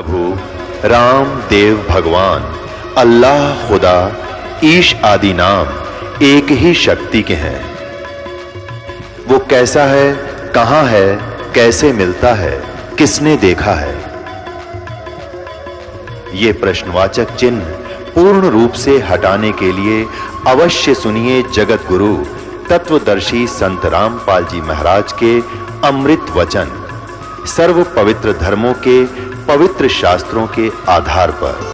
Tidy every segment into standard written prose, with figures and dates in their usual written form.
प्रभु राम देव भगवान अल्लाह खुदा ईश आदि नाम एक ही शक्ति के हैं। वो कैसा है, कहां है, कैसे मिलता है, किसने देखा है? ये प्रश्नवाचक चिन्ह पूर्ण रूप से हटाने के लिए अवश्य सुनिए जगत गुरु तत्वदर्शी संत रामपाल जी महाराज के अमृत वचन सर्व पवित्र धर्मों के पवित्र शास्त्रों के आधार पर।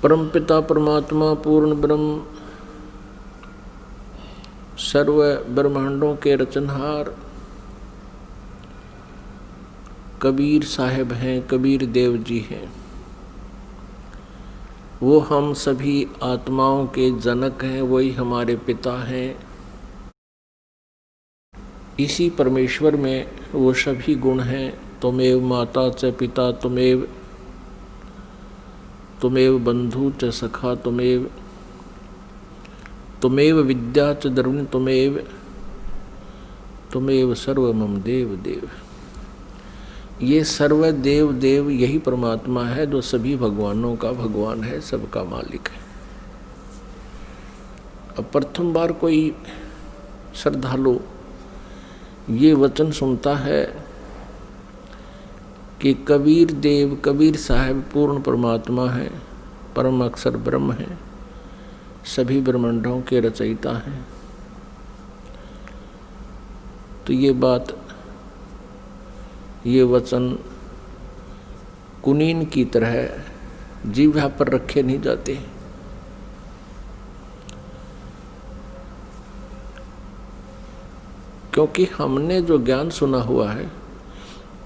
परमपिता परमात्मा पूर्ण ब्रह्म सर्व ब्रह्मांडों के रचनहार कबीर साहेब हैं, कबीर देव जी हैं। वो हम सभी आत्माओं के जनक हैं, वही हमारे पिता हैं। इसी परमेश्वर में वो सभी गुण हैं। त्वमेव माता च पिता त्वमेव बंधु च सखा त्वमेव विद्या च द्रविण त्वमेव सर्व मम देव देव। ये सर्व देव देव यही परमात्मा है जो सभी भगवानों का भगवान है, सबका मालिक है। अब प्रथम बार कोई श्रद्धालु ये वचन सुनता है कि कबीर देव, कबीर साहब पूर्ण परमात्मा है, परम अक्षर ब्रह्म है, सभी ब्रह्मांडों के रचयिता हैं, तो ये बात, ये वचन कुनीन की तरह जीवा पर रखे नहीं जाते। क्योंकि हमने जो ज्ञान सुना हुआ है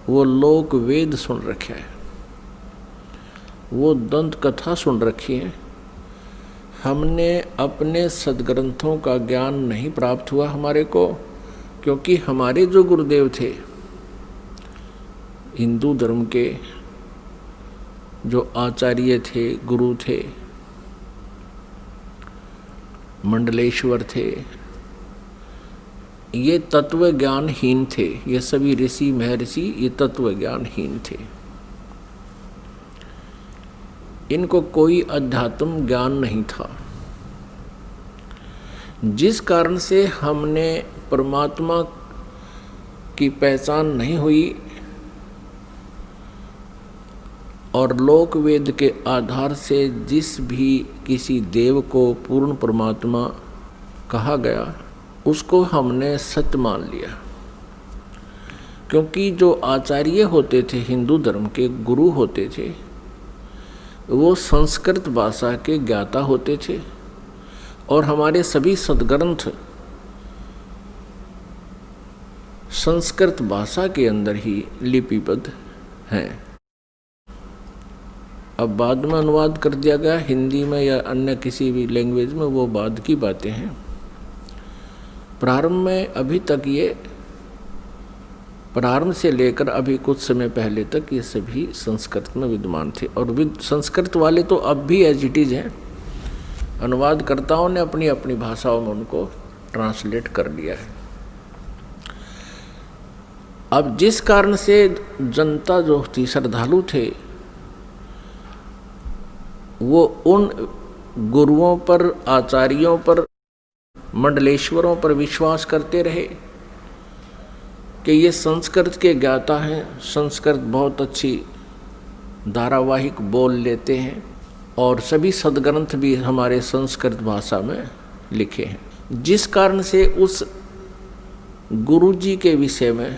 वो लोक वेद सुन रखा है, वो दंत कथा सुन रखी है। हमने अपने सदग्रंथों का ज्ञान नहीं प्राप्त हुआ हमारे को, क्योंकि हमारे जो गुरुदेव थे हिंदू धर्म के, जो आचार्य थे, गुरु थे, मंडलेश्वर थे, ये तत्व ज्ञानहीन थे। ये सभी ऋषि महर्षि ये तत्व ज्ञानहीन थे। इनको कोई अध्यात्म ज्ञान नहीं था, जिस कारण से हमने परमात्मा की पहचान नहीं हुई और लोक वेद के आधार से जिस भी किसी देव को पूर्ण परमात्मा कहा गया उसको हमने सत्य मान लिया। क्योंकि जो आचार्य होते थे, हिंदू धर्म के गुरु होते थे, वो संस्कृत भाषा के ज्ञाता होते थे और हमारे सभी सदग्रंथ संस्कृत भाषा के अंदर ही लिपिबद्ध हैं। अब बाद में अनुवाद कर दिया गया हिंदी में या अन्य किसी भी लैंग्वेज में, वो बाद की बातें हैं। प्रारंभ में अभी तक ये प्रारंभ से लेकर अभी कुछ समय पहले तक ये सभी संस्कृत में विद्यमान थे और संस्कृत वाले तो अब भी एज इट इज हैं। अनुवादकर्ताओं ने अपनी अपनी भाषाओं में उनको ट्रांसलेट कर लिया है। अब जिस कारण से जनता जो थी, श्रद्धालु थे, वो उन गुरुओं पर, आचार्यों पर, मंडलेश्वरों पर विश्वास करते रहे कि ये संस्कृत के ज्ञाता हैं, संस्कृत बहुत अच्छी धारावाहिक बोल लेते हैं और सभी सदग्रंथ भी हमारे संस्कृत भाषा में लिखे हैं। जिस कारण से उस गुरु जी के विषय में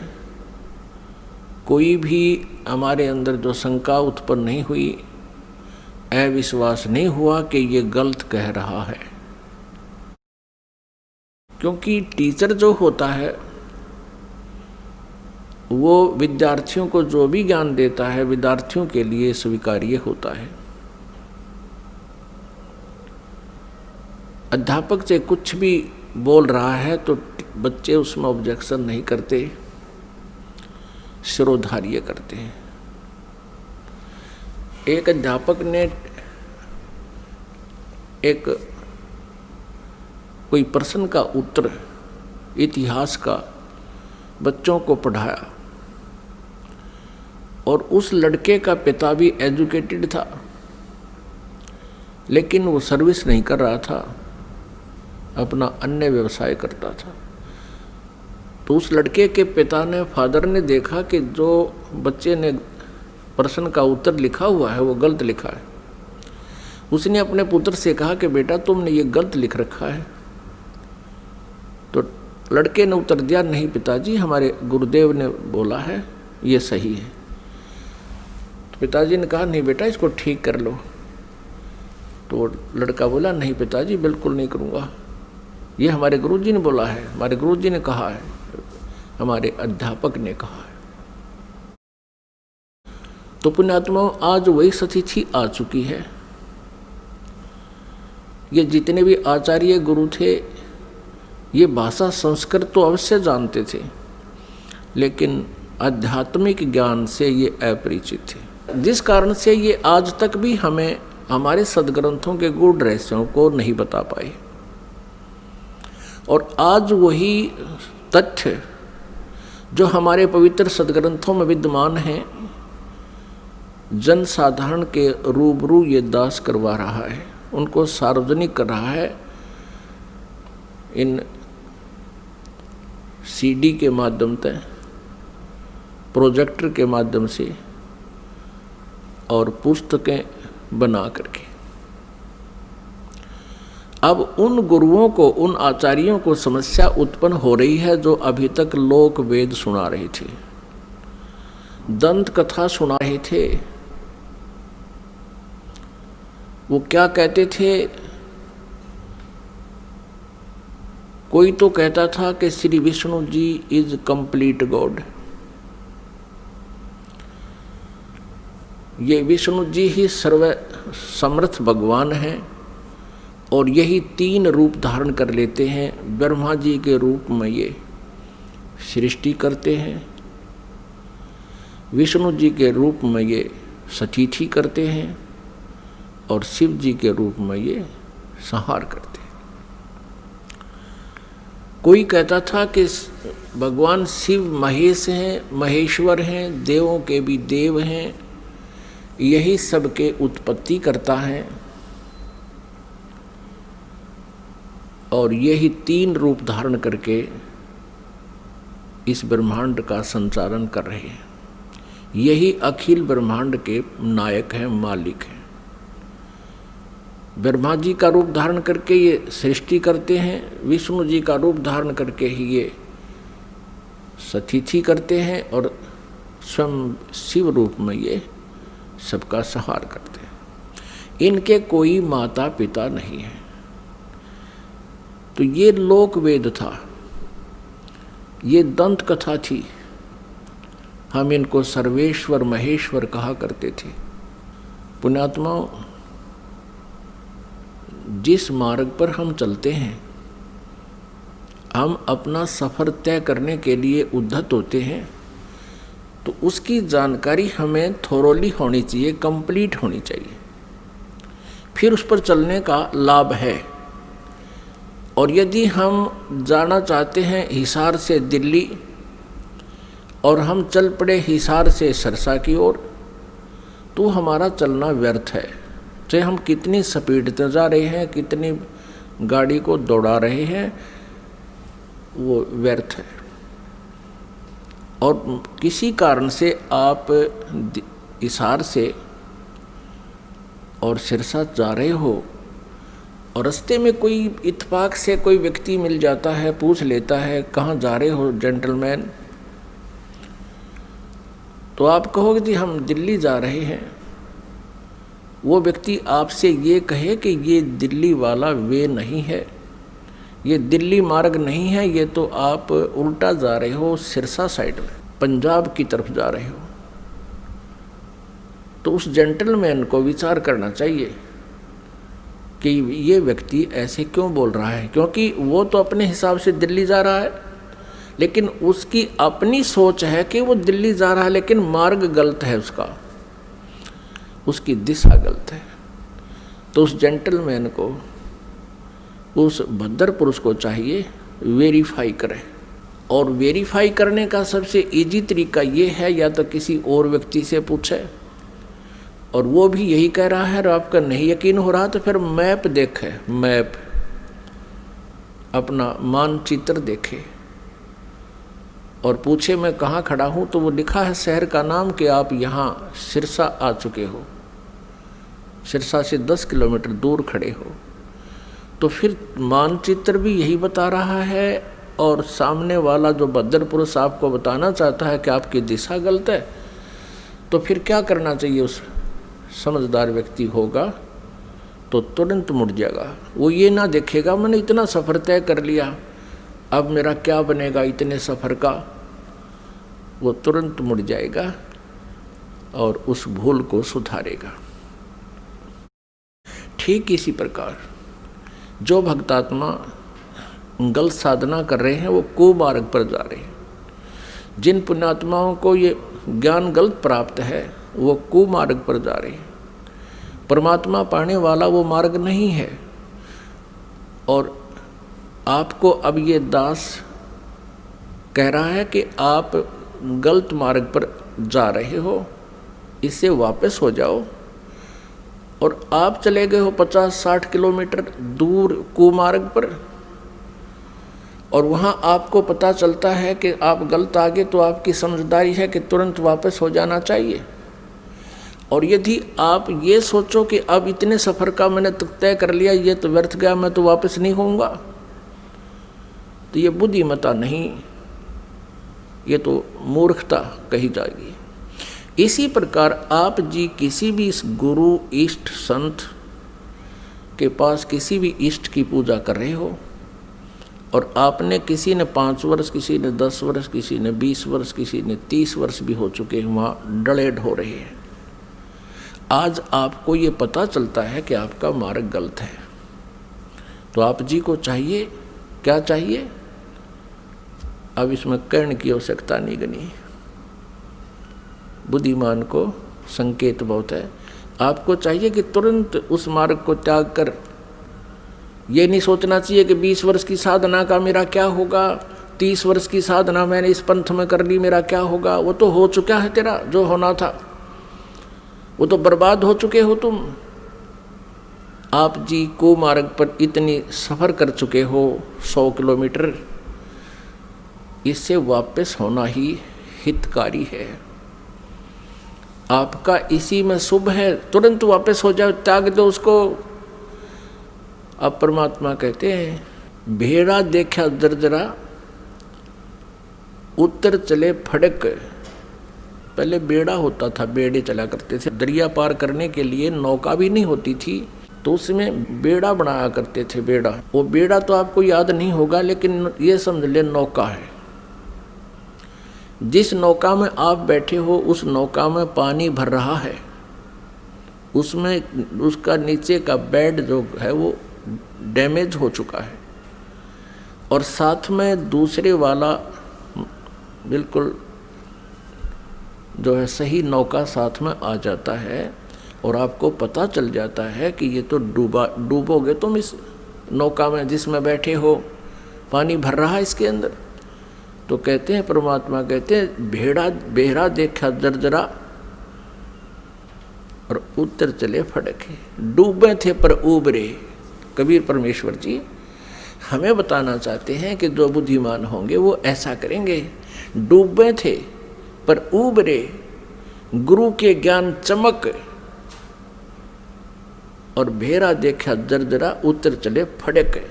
कोई भी हमारे अंदर जो शंका उत्पन्न नहीं हुई, अविश्वास नहीं हुआ कि ये गलत कह रहा है। क्योंकि टीचर जो होता है वो विद्यार्थियों को जो भी ज्ञान देता है विद्यार्थियों के लिए स्वीकार्य होता है। अध्यापक से कुछ भी बोल रहा है तो बच्चे उसमें ऑब्जेक्शन नहीं करते, शिरोधार्य करते हैं। एक अध्यापक ने एक कोई प्रश्न का उत्तर इतिहास का बच्चों को पढ़ाया और उस लड़के का पिता भी एजुकेटेड था, लेकिन वो सर्विस नहीं कर रहा था, अपना अन्य व्यवसाय करता था। तो उस लड़के के पिता ने, फादर ने देखा कि जो बच्चे ने प्रश्न का उत्तर लिखा हुआ है वो गलत लिखा है। उसने अपने पुत्र से कहा कि बेटा तुमने ये गलत लिख रखा है। तो लड़के ने उत्तर दिया, नहीं पिताजी, हमारे गुरुदेव ने बोला है ये सही है। तो पिताजी ने कहा, नहीं बेटा इसको ठीक कर लो। तो लड़का बोला, नहीं पिताजी बिल्कुल नहीं करूँगा, ये हमारे गुरुजी ने बोला है, हमारे गुरुजी ने कहा है, हमारे अध्यापक ने कहा है। तो पुण्यात्माओं, आज वही स्थिति आ चुकी है। ये जितने भी आचार्य गुरु थे, ये भाषा संस्कृत तो अवश्य जानते थे, लेकिन आध्यात्मिक ज्ञान से ये अपरिचित थे, जिस कारण से ये आज तक भी हमें हमारे सदग्रंथों के गूढ़ रहस्यों को नहीं बता पाए। और आज वही तथ्य जो हमारे पवित्र सदग्रंथों में विद्यमान हैं, जन साधारण के रूबरू ये दास करवा रहा है, उनको सार्वजनिक कर रहा है इन सीडी के माध्यम से, प्रोजेक्टर के माध्यम से और पुस्तकें बना करके। अब उन गुरुओं को, उन आचार्यों को समस्या उत्पन्न हो रही है जो अभी तक लोक वेद सुना रहे थे, दंत कथा सुना रहे थे। वो क्या कहते थे? कोई तो कहता था कि Shri Vishnu ji is complete God, ये विष्णु जी ही सर्व समर्थ भगवान हैं और यही 3 रूप धारण कर लेते हैं। ब्रह्मा जी के रूप में ये सृष्टि करते हैं, विष्णु जी के रूप में ये सतीथि करते हैं और शिव जी के रूप में ये संहार करते हैं। कोई कहता था कि भगवान शिव महेश हैं, महेश्वर हैं, देवों के भी देव हैं, यही सबके उत्पत्ति करता है और यही 3 रूप धारण करके इस ब्रह्मांड का संचालन कर रहे हैं। यही अखिल ब्रह्मांड के नायक हैं, मालिक हैं। ब्रह्मा जी का रूप धारण करके ये सृष्टि करते हैं, विष्णु जी का रूप धारण करके ही ये सतीथि करते हैं और स्वयं शिव रूप में ये सबका संहार करते हैं। इनके कोई माता पिता नहीं है। तो ये लोक वेद था, ये दंत कथा थी। हम इनको सर्वेश्वर महेश्वर कहा करते थे। पुण्यात्माओं, जिस मार्ग पर हम चलते हैं, हम अपना सफ़र तय करने के लिए उद्धत होते हैं, तो उसकी जानकारी हमें थोरोली होनी चाहिए, कंप्लीट होनी चाहिए, फिर उस पर चलने का लाभ है। और यदि हम जाना चाहते हैं हिसार से दिल्ली और हम चल पड़े हिसार से सरसा की ओर, तो हमारा चलना व्यर्थ है। चाहे हम कितनी स्पीड से जा रहे हैं, कितनी गाड़ी को दौड़ा रहे हैं, वो व्यर्थ है। और किसी कारण से आप हिसार से और सिरसा जा रहे हो और रास्ते में कोई इत्तेफाक से कोई व्यक्ति मिल जाता है, पूछ लेता है कहाँ जा रहे हो जेंटलमैन, तो आप कहोगे जी हम दिल्ली जा रहे हैं। वो व्यक्ति आपसे ये कहे कि ये दिल्ली वाला वे नहीं है, ये दिल्ली मार्ग नहीं है, ये तो आप उल्टा जा रहे हो, सिरसा साइड में पंजाब की तरफ जा रहे हो। तो उस जेंटलमैन को विचार करना चाहिए कि ये व्यक्ति ऐसे क्यों बोल रहा है, क्योंकि वो तो अपने हिसाब से दिल्ली जा रहा है, लेकिन उसकी अपनी सोच है कि वो दिल्ली जा रहा है, लेकिन मार्ग गलत है, उसकी दिशा गलत है। तो उस जेंटलमैन को, उस भद्र पुरुष को चाहिए वेरीफाई करें और वेरीफाई करने का सबसे इजी तरीका ये है, या तो किसी और व्यक्ति से पूछे और वो भी यही कह रहा है और आपका नहीं यकीन हो रहा तो फिर मैप देखे, मैप अपना मानचित्र देखे और पूछे मैं कहाँ खड़ा हूँ, तो वो लिखा है शहर का नाम कि आप यहाँ सिरसा आ चुके हो, सिरसा से 10 किलोमीटर दूर खड़े हो। तो फिर मानचित्र भी यही बता रहा है और सामने वाला जो बद्दर पुरुष आपको बताना चाहता है कि आपकी दिशा गलत है, तो फिर क्या करना चाहिए? उस समझदार व्यक्ति होगा तो तुरंत मुड़ जाएगा। वो ये ना देखेगा मैंने इतना सफ़र तय कर लिया, अब मेरा क्या बनेगा इतने सफ़र का। वो तुरंत मुड़ जाएगा और उस भूल को सुधारेगा। ठीक इसी प्रकार जो भक्तात्मा गलत साधना कर रहे हैं वो कुमार्ग पर जा रहे हैं। जिन पुण्यात्माओं को ये ज्ञान गलत प्राप्त है वो कुमार्ग पर जा रहे हैं। परमात्मा पाने वाला वो मार्ग नहीं है। और आपको अब ये दास कह रहा है कि आप गलत मार्ग पर जा रहे हो, इससे वापस हो जाओ। और आप चले गए हो 50-60 किलोमीटर दूर कुमार्ग पर और वहाँ आपको पता चलता है कि आप गलत आ गए, तो आपकी समझदारी है कि तुरंत वापस हो जाना चाहिए। और यदि आप ये सोचो कि अब इतने सफ़र का मैंने तय कर लिया, ये तो व्यर्थ गया, मैं तो वापस नहीं होऊंगा, तो ये बुद्धिमत्ता नहीं, ये तो मूर्खता कही जाएगी। इसी प्रकार आप जी किसी भी इस गुरु इष्ट संत के पास किसी भी इष्ट की पूजा कर रहे हो और आपने किसी ने 5 वर्ष, किसी ने 10 वर्ष, किसी ने 20 वर्ष, किसी ने 30 वर्ष भी हो चुके हैं, वहाँ डलेड हो रहे हैं। आज आपको ये पता चलता है कि आपका मार्ग गलत है, तो आप जी को चाहिए, क्या चाहिए? अब इसमें कहने की आवश्यकता नहीं गनी, बुद्धिमान को संकेत बहुत है। आपको चाहिए कि तुरंत उस मार्ग को त्याग कर, ये नहीं सोचना चाहिए कि 20 वर्ष की साधना का मेरा क्या होगा, 30 वर्ष की साधना मैंने इस पंथ में कर ली, मेरा क्या होगा। वो तो हो चुका है, तेरा जो होना था वो तो बर्बाद हो चुके हो तुम। आप जी को मार्ग पर इतनी सफ़र कर चुके हो 100 किलोमीटर, इससे वापस होना ही हितकारी है। आपका इसी में शुभ है, तुरंत वापस हो जाओ, त्याग दो उसको। अब परमात्मा कहते हैं भेड़ा देखा दरदरा उत्तर चले फड़क। पहले बेड़ा होता था, बेड़े चला करते थे, दरिया पार करने के लिए नौका भी नहीं होती थी, तो उसमें बेड़ा बनाया करते थे। बेड़ा, वो बेड़ा तो आपको याद नहीं होगा, लेकिन ये समझ ले नौका है। जिस नौका में आप बैठे हो उस नौका में पानी भर रहा है, उसमें उसका नीचे का बेड जो है वो डैमेज हो चुका है, और साथ में दूसरे वाला बिल्कुल जो है सही नौका साथ में आ जाता है, और आपको पता चल जाता है कि ये तो डूबोगे तुम इस नौका में जिसमें बैठे हो, पानी भर रहा है इसके अंदर। तो कहते हैं परमात्मा कहते हैं बेड़ा देखा दरदरा और उत्तर चले फड़के। डूबे थे पर उबरे। कबीर परमेश्वर जी हमें बताना चाहते हैं कि जो बुद्धिमान होंगे वो ऐसा करेंगे। डूबे थे पर उबरे, गुरु के ज्ञान चमक, और भेड़ा देखा दरदरा उत्तर चले फड़क।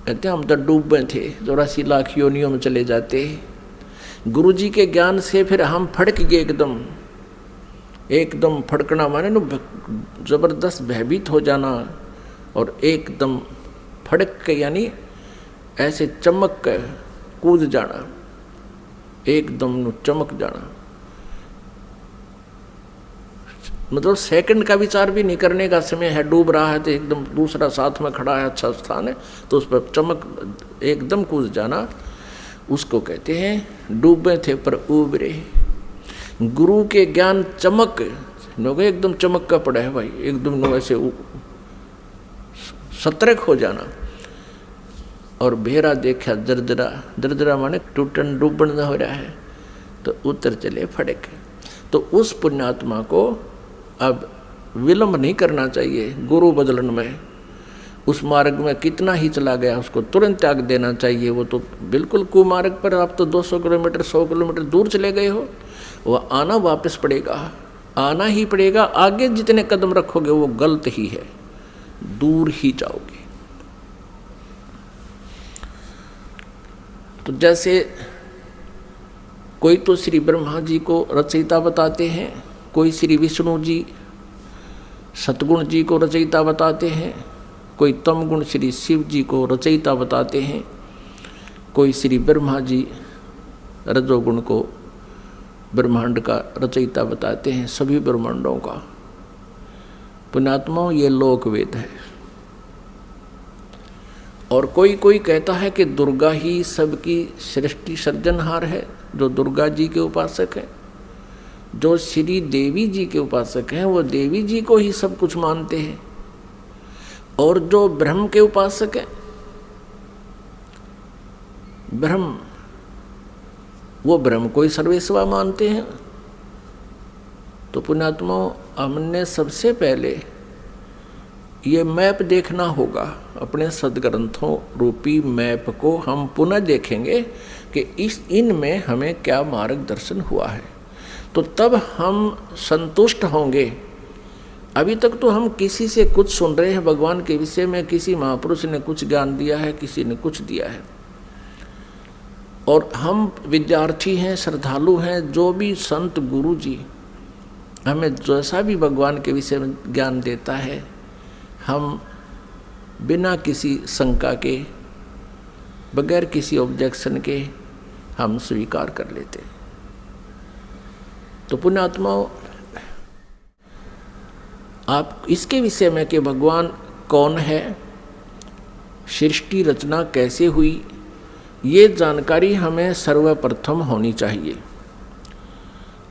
कहते हम तो डूबे थे, 84 लाख योनियों में चले जाते। गुरु जी के ज्ञान से फिर हम फड़क गए एकदम फड़कना माने न जबरदस्त भयभीत हो जाना, और एकदम फड़क के यानी ऐसे चमक के कूद जाना, एकदम चमक जाना। मतलब सेकंड का विचार भी नहीं करने का समय है। डूब रहा है तो एकदम दूसरा साथ में खड़ा है, अच्छा स्थान है, तो उस पर चमक एकदम कूद जाना, उसको कहते हैं डूबे थे पर उबरे। गुरु के ज्ञान चमक, लोग एकदम चमक का पड़ा है भाई, एकदम ऐसे सतर्क हो जाना। और भेरा देखा दरदरा, दरदरा माने टूटन डूबन हो रहा है, तो उतर चले फड़क। तो उस पुण्यात्मा को अब विलंब नहीं करना चाहिए गुरु बदलन में। उस मार्ग में कितना ही चला गया उसको तुरंत त्याग देना चाहिए। वो तो बिल्कुल कुमार्ग पर, आप तो 200 किलोमीटर 100 किलोमीटर दूर चले गए हो, वह आना वापस पड़ेगा, आना ही पड़ेगा। आगे जितने कदम रखोगे वो गलत ही है, दूर ही जाओगे। तो जैसे कोई तो श्री ब्रह्मा जी को रचयिता बताते हैं, कोई श्री विष्णु जी सतगुण जी को रचयिता बताते हैं, कोई तम गुण श्री शिव जी को रचयिता बताते हैं, कोई श्री ब्रह्मा जी रजोगुण को ब्रह्मांड का रचयिता बताते हैं, सभी ब्रह्मांडों का। पुण्यात्माओं, ये लोकवेद है। और कोई कोई कहता है कि दुर्गा ही सबकी सृष्टि सर्जनहार है, जो दुर्गा जी के उपासक है। जो श्री देवी जी के उपासक हैं वो देवी जी को ही सब कुछ मानते हैं। और जो ब्रह्म के उपासक हैं, ब्रह्म, वो ब्रह्म को ही सर्वेस्वा मानते हैं। तो पुण्यात्माओं, हमने सबसे पहले ये मैप देखना होगा। अपने सदग्रंथों रूपी मैप को हम पुनः देखेंगे कि इनमें हमें क्या मार्गदर्शन हुआ है, तो तब हम संतुष्ट होंगे। अभी तक तो हम किसी से कुछ सुन रहे हैं भगवान के विषय में, किसी महापुरुष ने कुछ ज्ञान दिया है, किसी ने कुछ दिया है, और हम विद्यार्थी हैं, श्रद्धालु हैं। जो भी संत गुरु जी हमें जैसा भी भगवान के विषय में ज्ञान देता है, हम बिना किसी शंका के, बगैर किसी ऑब्जेक्शन के हम स्वीकार कर लेते। तो पुण्यात्माओं, आप इसके विषय में कि भगवान कौन है, सृष्टि रचना कैसे हुई, ये जानकारी हमें सर्वप्रथम होनी चाहिए,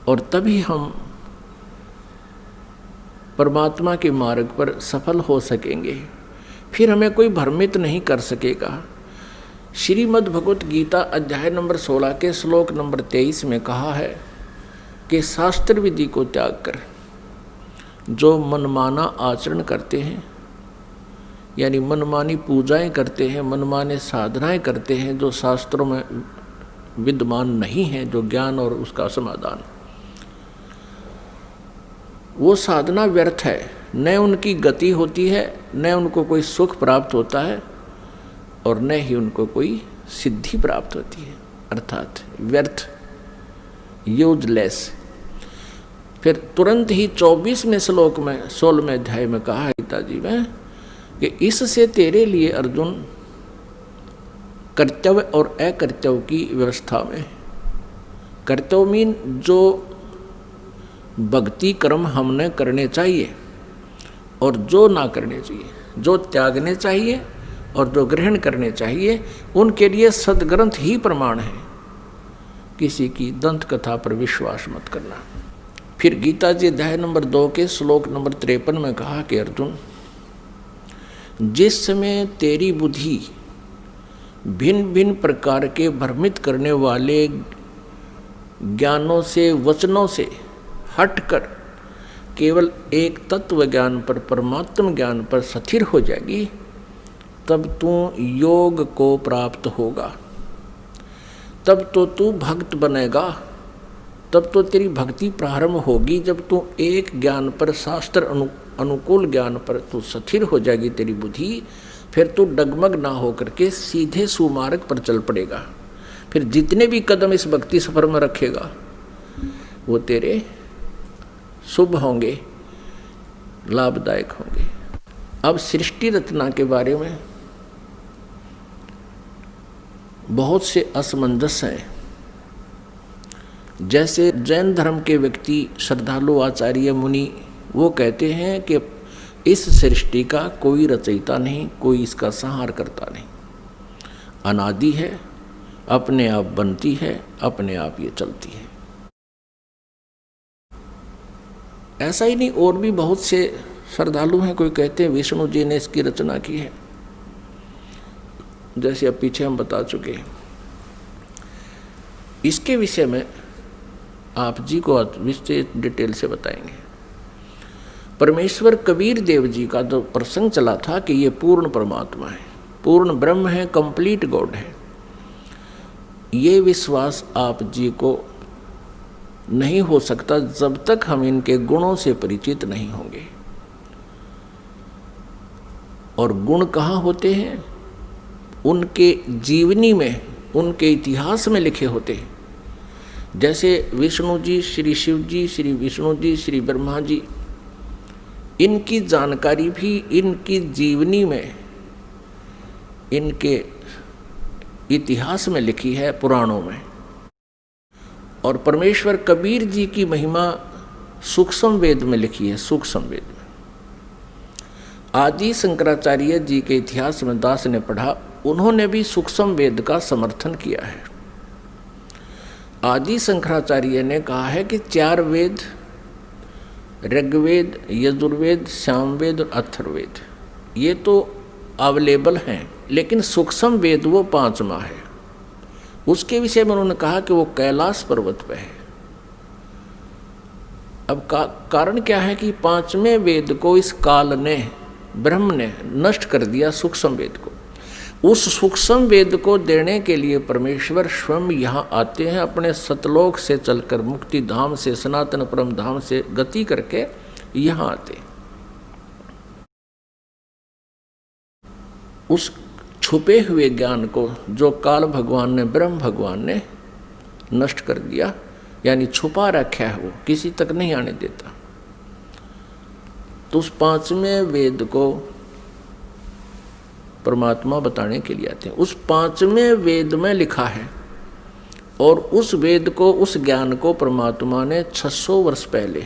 और तभी हम परमात्मा के मार्ग पर सफल हो सकेंगे। फिर हमें कोई भ्रमित नहीं कर सकेगा। श्रीमद् भगवत गीता अध्याय नंबर 16 के श्लोक नंबर 23 में कहा है कि शास्त्र विधि को त्याग कर जो मनमाना आचरण करते हैं, यानी मनमानी पूजाएं करते हैं, मनमाने साधनाएं करते हैं, जो शास्त्रों में विद्यमान नहीं है, जो ज्ञान और उसका समाधान, वो साधना व्यर्थ है। न उनकी गति होती है, न उनको कोई सुख प्राप्त होता है, और न ही उनको कोई सिद्धि प्राप्त होती है, अर्थात व्यर्थ, यूजलेस। फिर तुरंत ही 24वें श्लोक में 16वें अध्याय में कहा है गीता जी में कि इससे तेरे लिए अर्जुन कर्तव्य और अकर्तव्य की व्यवस्था में, कर्तव्य मीन जो भक्ति कर्म हमने करने चाहिए और जो ना करने चाहिए, जो त्यागने चाहिए और जो ग्रहण करने चाहिए, उनके लिए सदग्रंथ ही प्रमाण है। किसी की दंत कथा पर विश्वास मत करना। फिर गीता जी अध्याय नंबर 2 के श्लोक नंबर 53 में कहा कि अर्जुन, जिस समय तेरी बुद्धि भिन्न भिन्न प्रकार के भ्रमित करने वाले ज्ञानों से, वचनों से हटकर केवल एक तत्व ज्ञान पर, परमात्म ज्ञान पर स्थिर हो जाएगी, तब तू योग को प्राप्त होगा, तब तो तू भक्त बनेगा, तब तो तेरी भक्ति प्रारंभ होगी। जब तू एक ज्ञान पर, शास्त्र अनुकूल ज्ञान पर तू स्थिर हो जाएगी तेरी बुद्धि, फिर तू डगमग ना होकर के सीधे सुमार्ग पर चल पड़ेगा। फिर जितने भी कदम इस भक्ति सफर में रखेगा वो तेरे शुभ होंगे, लाभदायक होंगे। अब सृष्टि रचना के बारे में बहुत से असमंजस हैं। जैसे जैन धर्म के व्यक्ति, श्रद्धालु, आचार्य, मुनि, वो कहते हैं कि इस सृष्टि का कोई रचयिता नहीं, कोई इसका संहार करता नहीं, अनादि है, अपने आप बनती है, अपने आप ये चलती है। ऐसा ही नहीं, और भी बहुत से श्रद्धालु हैं। कोई कहते हैं विष्णु जी ने इसकी रचना की है, जैसे अब पीछे हम बता चुके हैं। इसके विषय में आप जी को विशेष डिटेल से बताएंगे। परमेश्वर कबीर देव जी का जो प्रसंग चला था कि ये पूर्ण परमात्मा है, पूर्ण ब्रह्म है, कंप्लीट गॉड है, ये विश्वास आप जी को नहीं हो सकता जब तक हम इनके गुणों से परिचित नहीं होंगे। और गुण कहाँ होते हैं? उनके जीवनी में, उनके इतिहास में लिखे होते हैं। जैसे विष्णु जी, श्री शिव जी, श्री विष्णु जी, श्री ब्रह्मा जी, इनकी जानकारी भी इनकी जीवनी में, इनके इतिहास में लिखी है, पुराणों में। और परमेश्वर कबीर जी की महिमा सूक्ष्म वेद में लिखी है, सूक्ष्म वेद में। आदि शंकराचार्य जी के इतिहास में दास ने पढ़ा, उन्होंने भी सूक्ष्म वेद का समर्थन किया है। आदि शंकराचार्य ने कहा है कि 4 वेद, ऋग्वेद, यजुर्वेद, सामवेद और अथर्ववेद, ये तो अवेलेबल हैं, लेकिन सूक्ष्म वेद वो 5वां है। उसके विषय में उन्होंने कहा कि वो कैलाश पर्वत पे है। अब कारण क्या है कि 5वें वेद को इस काल ने, ब्रह्म ने नष्ट कर दिया, सूक्ष्म वेद को। उस सूक्ष्म वेद को देने के लिए परमेश्वर स्वयं यहाँ आते हैं, अपने सतलोक से चलकर, मुक्ति धाम से, सनातन परम धाम से गति करके यहाँ आते। उस छुपे हुए ज्ञान को जो काल भगवान ने, ब्रह्म भगवान ने नष्ट कर दिया, यानी छुपा रखा है, वो किसी तक नहीं आने देता। तो उस 5वें वेद को परमात्मा बताने के लिए आते हैं। उस 5वें वेद में लिखा है, और उस वेद को, उस ज्ञान को परमात्मा ने 600 वर्ष पहले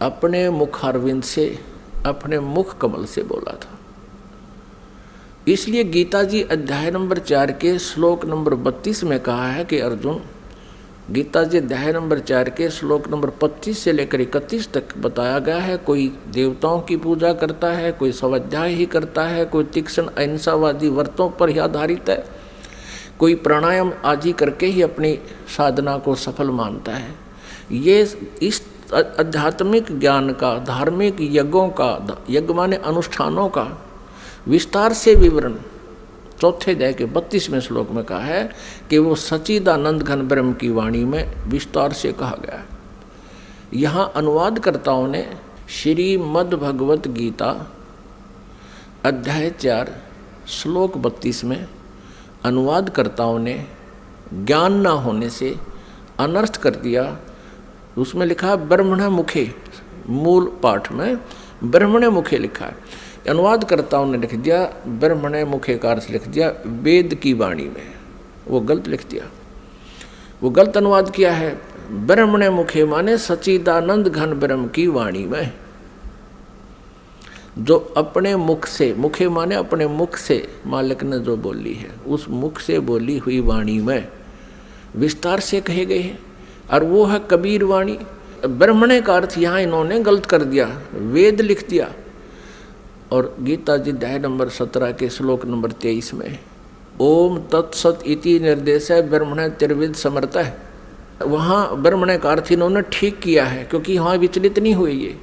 अपने मुखारविंद से, अपने मुख कमल से बोला था। इसलिए गीता जी अध्याय नंबर 4 के श्लोक नंबर 32 में कहा है कि अर्जुन, गीता जी अध्याय नंबर 4 के श्लोक नंबर 25 से लेकर 31 तक बताया गया है, कोई देवताओं की पूजा करता है, कोई स्वाध्याय ही करता है, कोई तीक्ष्ण अहिंसावादी व्रतों पर ही आधारित है, कोई प्राणायाम आदि करके ही अपनी साधना को सफल मानता है। ये इस आध्यात्मिक ज्ञान का, धार्मिक यज्ञों का, यज्ञ माने अनुष्ठानों का विस्तार से विवरण 4थे अध्याय के 32वें श्लोक में कहा है कि वो सच्चिदानंद घन ब्रह्म की वाणी में विस्तार से कहा गया है। यहाँ अनुवादकर्ताओं ने श्रीमद् भगवत गीता अध्याय 4 श्लोक 32 में अनुवादकर्ताओं ने ज्ञान न होने से अनर्थ कर दिया। उसमें लिखा ब्रह्मण मुखे, मूल पाठ में ब्रह्मण मुखे लिखा है, अनुवादकर्ताओं ने लिख दिया ब्रह्मण मुखे का अर्थ लिख दिया वेद की वाणी में। वो गलत लिख दिया, वो गलत अनुवाद किया है। ब्रह्मण मुखे माने सच्चिदानंद घन ब्रह्म की वाणी में, जो अपने मुख से, मुखे माने अपने मुख से मालिक ने जो बोली है, उस मुख से बोली हुई वाणी में विस्तार से कहे गए हैं, और वो है कबीर वाणी। ब्रह्मण का अर्थ यहाँ इन्होंने गलत कर दिया, वेद लिख दिया। और गीता जी अध्याय नंबर 17 के श्लोक नंबर 23 में ओम तत्सत इति निर्देश है ब्रह्मण त्रिविध समर्थ है, वहाँ ब्रह्मण का अर्थ इन्होंने ठीक किया है, क्योंकि वहाँ विचलित नहीं हुए। ये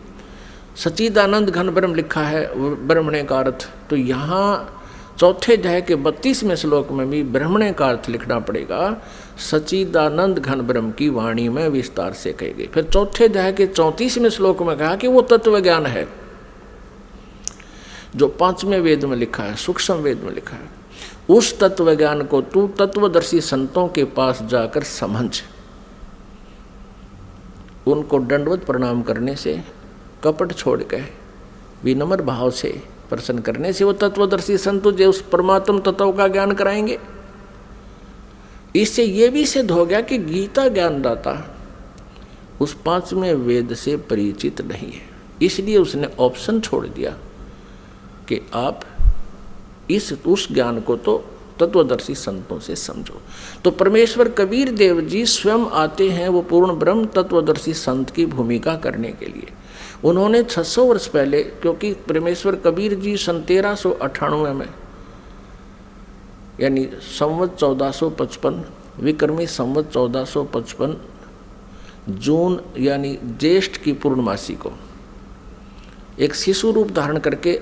सच्चिदानंद घन ब्रह्म लिखा है ब्रह्मण का अर्थ, तो यहाँ 4थे अध्याय के 32वें श्लोक में भी ब्रह्मण का अर्थ लिखना पड़ेगा, सच्चिदानंद घन ब्रह्म की वाणी में विस्तार से कही गई। फिर 4थे अध्याय के 34वें श्लोक में कहा कि वो तत्व ज्ञान है जो 5वें वेद में लिखा है, सूक्ष्म वेद में लिखा है। उस तत्व ज्ञान को तू तत्वदर्शी संतों के पास जाकर समझ। उनको दंडवत प्रणाम करने से, कपट छोड़ के विनम्र भाव से प्रसन्न करने से वो तत्वदर्शी संत तुझे उस परमात्म तत्व का ज्ञान कराएंगे। इससे ये भी सिद्ध हो गया कि गीता ज्ञानदाता उस 5वें वेद से परिचित नहीं है, इसलिए उसने ऑप्शन छोड़ दिया कि आप उस ज्ञान को तो तत्वदर्शी संतों से समझो। तो परमेश्वर कबीर देव जी स्वयं आते हैं वो पूर्ण ब्रह्म तत्वदर्शी संत की भूमिका करने के लिए। उन्होंने 600 वर्ष पहले, क्योंकि परमेश्वर कबीर जी सन 1398 में, यानी संवत 1455 विक्रमी संवत 1455 जून यानी ज्येष्ठ की पूर्णमासी को एक शिशु रूप धारण करके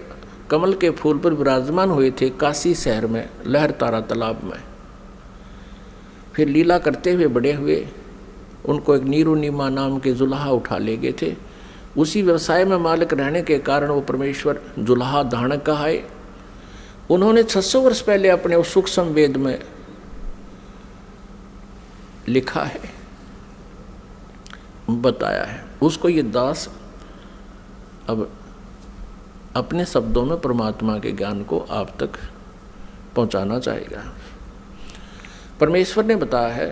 कमल के फूल पर विराजमान हुए थे काशी शहर में, लहर तारा तालाब में। फिर लीला करते हुए बड़े हुए। उनको एक नीरू नीमा नाम के जुल्हा उठा ले गए थे। उसी व्यवसाय में मालिक रहने के कारण वो परमेश्वर जुल्हा धारण कहाए। उन्होंने 600 वर्ष पहले अपने उस सूक्ष्म वेद में लिखा है, बताया है। उसको ये दास अब अपने शब्दों में परमात्मा के ज्ञान को आप तक पहुंचाना चाहेगा। परमेश्वर ने बताया है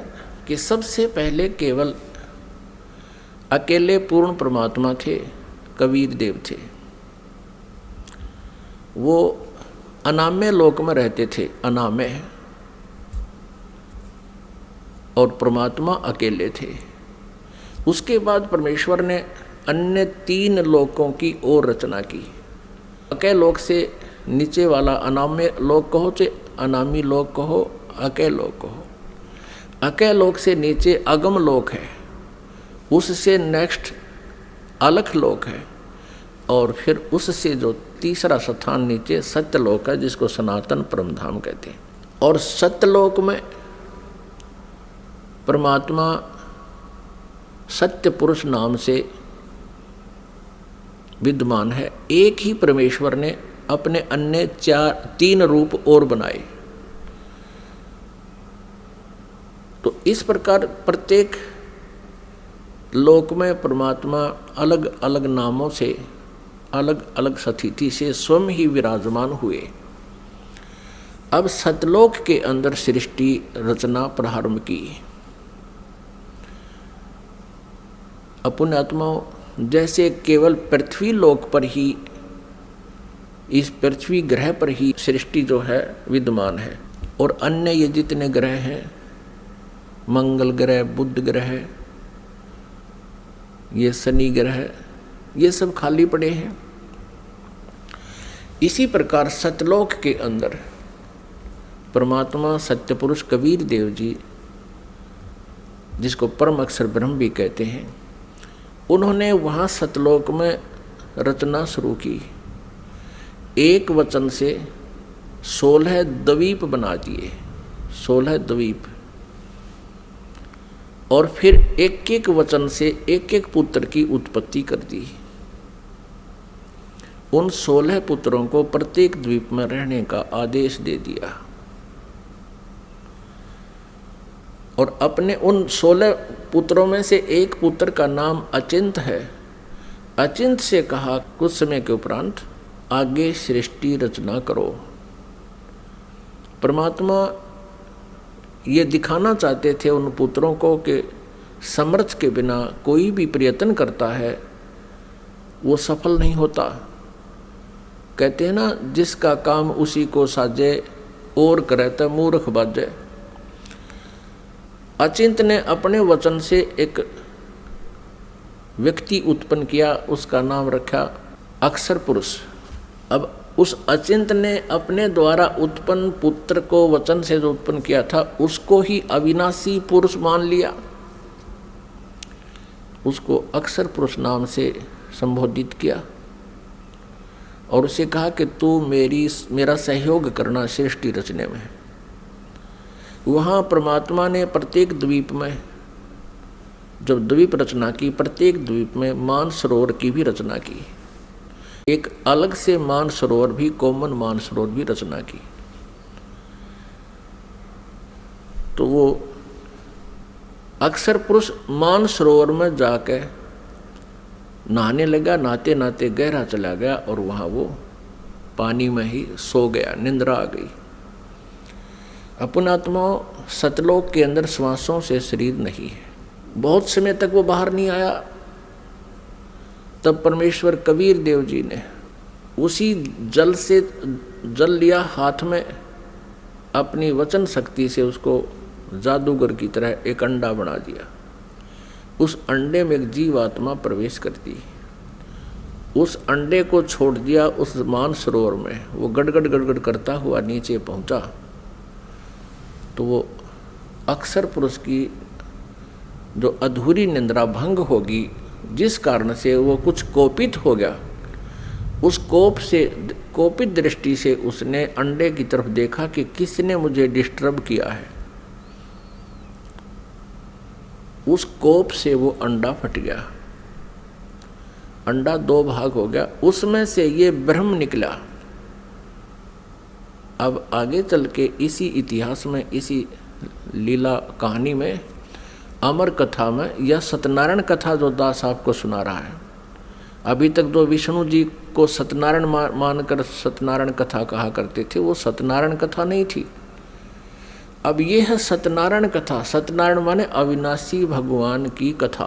कि सबसे पहले केवल अकेले पूर्ण परमात्मा थे, कबीर देव थे। वो अनामय लोक में रहते थे, अनामय, और परमात्मा अकेले थे। उसके बाद परमेश्वर ने अन्य 3 लोकों की और रचना की। अकय लोक से नीचे वाला अनामय लोक कहो चाहे अनामी लोक कहो, अकय लोक कहो। अकय लोक से नीचे अगम लोक है, उससे नेक्स्ट अलख लोक है, और फिर उससे जो तीसरा स्थान नीचे सत्यलोक है, जिसको सनातन परमधाम कहते हैं। और सत्यलोक में परमात्मा सत्य पुरुष नाम से विद्यमान है। एक ही परमेश्वर ने अपने अन्य 3 रूप और बनाए। तो इस प्रकार प्रत्येक लोक में परमात्मा अलग अलग नामों से, अलग अलग स्थिति से स्वयं ही विराजमान हुए। अब सतलोक के अंदर सृष्टि रचना प्रारंभ की। पुण्यात्माओं, जैसे केवल पृथ्वी लोक पर ही, इस पृथ्वी ग्रह पर ही सृष्टि जो है विद्यमान है, और अन्य ये जितने ग्रह हैं, मंगल ग्रह, बुध ग्रह, ये शनि ग्रह, ये सब खाली पड़े हैं। इसी प्रकार सतलोक के अंदर परमात्मा सत्य पुरुष कबीर देव जी, जिसको परम अक्षर ब्रह्म भी कहते हैं, उन्होंने वहाँ सतलोक में रचना शुरू की। एक वचन से 16 द्वीप बना दिए, 16 द्वीप, और फिर एक एक वचन से एक एक पुत्र की उत्पत्ति कर दी। उन 16 पुत्रों को प्रत्येक द्वीप में रहने का आदेश दे दिया, और अपने उन 16 पुत्रों में से एक पुत्र का नाम अचिंत है। अचिंत से कहा कुछ समय के उपरांत आगे सृष्टि रचना करो। परमात्मा ये दिखाना चाहते थे उन पुत्रों को कि समर्थ के बिना कोई भी प्रयत्न करता है वो सफल नहीं होता। कहते हैं ना, जिसका काम उसी को साजे और करे तो मूर्ख बाजे। अचिंत ने अपने वचन से एक व्यक्ति उत्पन्न किया, उसका नाम रखा अक्षर पुरुष। अब उस अचिंत ने अपने द्वारा उत्पन्न पुत्र को वचन से जो उत्पन्न किया था उसको ही अविनाशी पुरुष मान लिया, उसको अक्षर पुरुष नाम से संबोधित किया, और उसे कहा कि तू मेरा सहयोग करना सृष्टि रचने में। वहाँ परमात्मा ने प्रत्येक द्वीप में जब द्वीप रचना की, प्रत्येक द्वीप में मानसरोवर की भी रचना की। एक अलग से मानसरोवर भी, कॉमन मानसरोवर भी रचना की। तो वो अक्षर पुरुष मानसरोवर में जाके नहाने लगा। नहाते नहाते गहरा चला गया और वहाँ वो पानी में ही सो गया, निंद्रा आ गई। पुण्यात्माओं, सतलोक के अंदर श्वासों से शरीर नहीं है। बहुत समय तक वो बाहर नहीं आया। तब परमेश्वर कबीर देव जी ने उसी जल से जल लिया हाथ में, अपनी वचन शक्ति से उसको जादूगर की तरह एक अंडा बना दिया। उस अंडे में एक जीव आत्मा प्रवेश करती, उस अंडे को छोड़ दिया उस मानसरोवर में। वो गड़गड़ गड़गड़ करता हुआ नीचे पहुंचा तो वो अक्सर पुरुष की जो अधूरी निंद्रा भंग होगी, जिस कारण से वो कुछ कोपित हो गया, उस कोपित दृष्टि से उसने अंडे की तरफ देखा कि किसने मुझे डिस्टर्ब किया है। उस कोप से वो अंडा फट गया, अंडा दो भाग हो गया, उसमें से ये ब्रह्म निकला। अब आगे चल के इसी इतिहास में, इसी लीला कहानी में, अमर कथा में, यह सत्यनारायण कथा जो दास आपको सुना रहा है, अभी तक जो विष्णु जी को सत्यनारायण मानकर सत्यनारायण कथा कहा करते थे, वो सत्यनारायण कथा नहीं थी। अब ये है सत्यनारायण कथा। सत्यनारायण माने अविनाशी भगवान की कथा।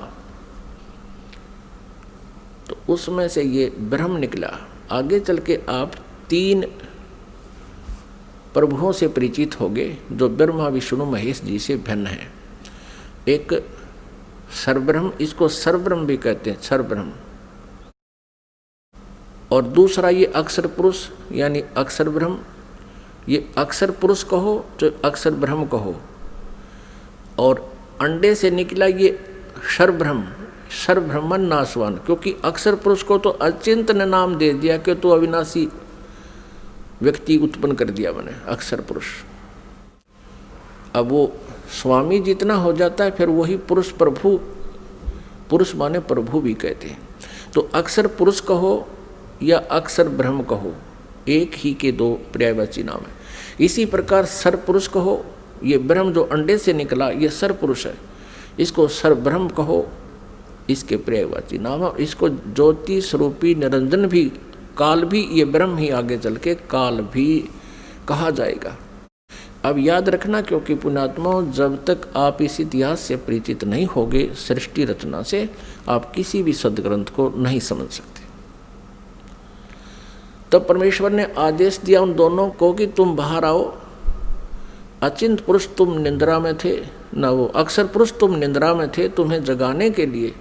तो उसमें से ये ब्रह्म निकला। आगे चल के आप 3 प्रभुओं से परिचित होंगे जो ब्रह्मा विष्णु महेश जी से भिन्न है। एक सरब्रह्म, इसको सरब्रह्म भी कहते हैं, सरब्रह्म। और दूसरा ये अक्षर पुरुष यानी अक्षर ब्रह्म। ये अक्षर पुरुष कहो तो अक्षर ब्रह्म कहो। और अंडे से निकला ये सरब्रह्म, सरब्रह्मन नाशवान, क्योंकि अक्षर पुरुष को तो अचिंत ने नाम दे दिया कि तो अविनाशी व्यक्ति उत्पन्न कर दिया मैंने, अक्षर पुरुष। अब वो स्वामी जितना हो जाता है फिर वही पुरुष प्रभु, पुरुष माने प्रभु भी कहते हैं। तो अक्षर पुरुष कहो या अक्षर ब्रह्म कहो, एक ही के 2 पर्यायवाची नाम है। इसी प्रकार सर पुरुष कहो, ये ब्रह्म जो अंडे से निकला ये सर पुरुष है, इसको सर ब्रह्म कहो, इसके पर्यायवाची नाम है। इसको ज्योति स्वरूपी निरंजन भी, काल भी, ये ब्रह्म ही आगे चल के काल भी कहा जाएगा। अब याद रखना, क्योंकि पुण्यात्मा जब तक आप इस इतिहास से परिचित नहीं होगे, सृष्टि रचना से, आप किसी भी सदग्रंथ को नहीं समझ सकते। तब परमेश्वर ने आदेश दिया उन दोनों को कि तुम बाहर आओ। अचिंत पुरुष तुम निंद्रा में थे, न वो अक्षर पुरुष तुम निंद्रा में थे, तुम्हें जगाने के लिए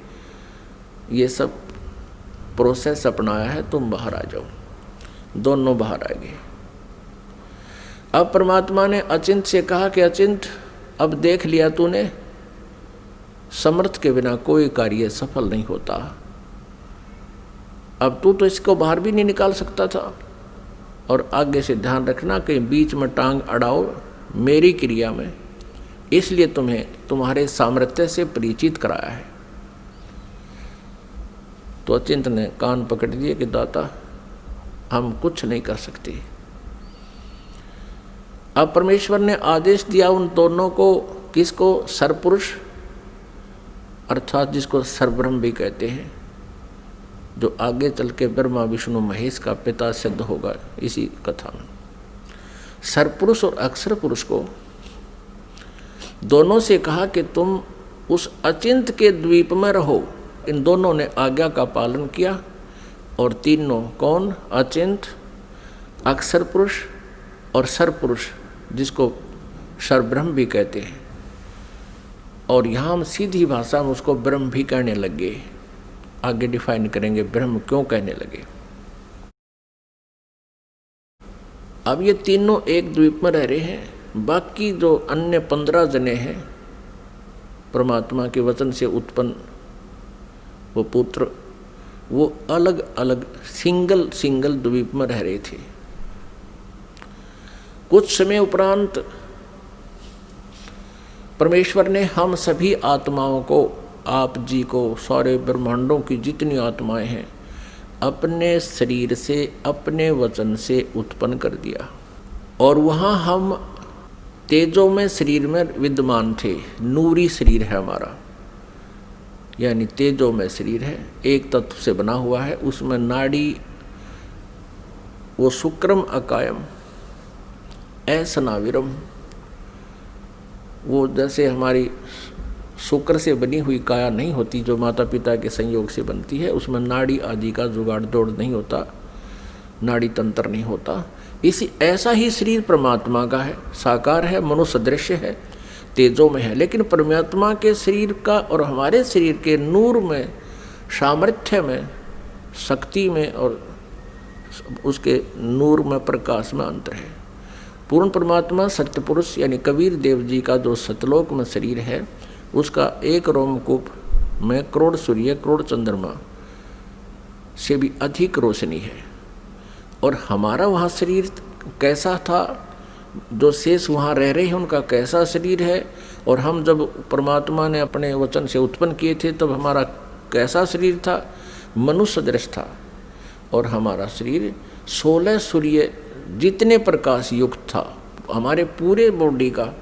ये सब प्रोसेस अपनाया है, तुम बाहर आ जाओ। दोनों बाहर आ गए। अब परमात्मा ने अचिंत से कहा कि अचिंत, अब देख लिया तूने, समर्थ के बिना कोई कार्य सफल नहीं होता। अब तू तो इसको बाहर भी नहीं निकाल सकता था। और आगे से ध्यान रखना कि बीच में टांग अड़ाओ मेरी क्रिया में, इसलिए तुम्हें तुम्हारे सामर्थ्य से परिचित कराया है। तो अचिंत ने कान पकड़ दिए कि दाता हम कुछ नहीं कर सकते। अब परमेश्वर ने आदेश दिया उन दोनों को, किसको? सरपुरुष अर्थात जिसको सरब्रह्म भी कहते हैं, जो आगे चल के ब्रह्मा विष्णु महेश का पिता सिद्ध होगा इसी कथा में। सरपुरुष और अक्षर पुरुष को दोनों से कहा कि तुम उस अचिंत के द्वीप में रहो। इन दोनों ने आज्ञा का पालन किया। और तीनों कौन? अचिंत, अक्षर पुरुष और सरपुरुष, जिसको सरब्रह्म भी कहते हैं। और यहाँ हम सीधी भाषा में उसको ब्रह्म भी कहने लग गए। आगे डिफाइन करेंगे ब्रह्म क्यों कहने लगे। अब ये तीनों एक द्वीप में रह रहे हैं। बाकी जो अन्य 15 जने हैं परमात्मा के वचन से उत्पन्न वो पुत्र, वो अलग अलग सिंगल द्वीप में रह रहे थे। कुछ समय उपरांत परमेश्वर ने हम सभी आत्माओं को, आप जी को, सारे ब्रह्मांडों की जितनी आत्माएं हैं, अपने शरीर से, अपने वचन से उत्पन्न कर दिया। और वहाँ हम तेजो में शरीर में विद्यमान थे। नूरी शरीर है हमारा, यानी तेजो में शरीर है, एक तत्व से बना हुआ है। उसमें नाड़ी वो शुक्रम अकायम ऐसनाविरम, वो जैसे हमारी शुक्र से बनी हुई काया नहीं होती जो माता पिता के संयोग से बनती है, उसमें नाड़ी आदि का जुगाड़ जोड़ नहीं होता, नाड़ी तंत्र नहीं होता। इसी ऐसा ही शरीर परमात्मा का है, साकार है, मनुष्य दृश्य है, तेजों में है। लेकिन परमात्मा के शरीर का और हमारे शरीर के नूर में, सामर्थ्य में, शक्ति में और उसके नूर में, प्रकाश में अंतर है। पूर्ण परमात्मा सत्य पुरुष यानी कबीर देव जी का जो सतलोक में शरीर है, उसका एक रोमकूप में करोड़ सूर्य, करोड़ चंद्रमा से भी अधिक रोशनी है। और हमारा वहाँ शरीर कैसा था, जो शेष वहाँ रह रहे हैं उनका कैसा शरीर है, और हम जब परमात्मा ने अपने वचन से उत्पन्न किए थे तब हमारा कैसा शरीर था, मनुष्य दृश्य था। और हमारा शरीर 16 सूर्य जितने प्रकाश युक्त था, हमारे पूरे बॉडी का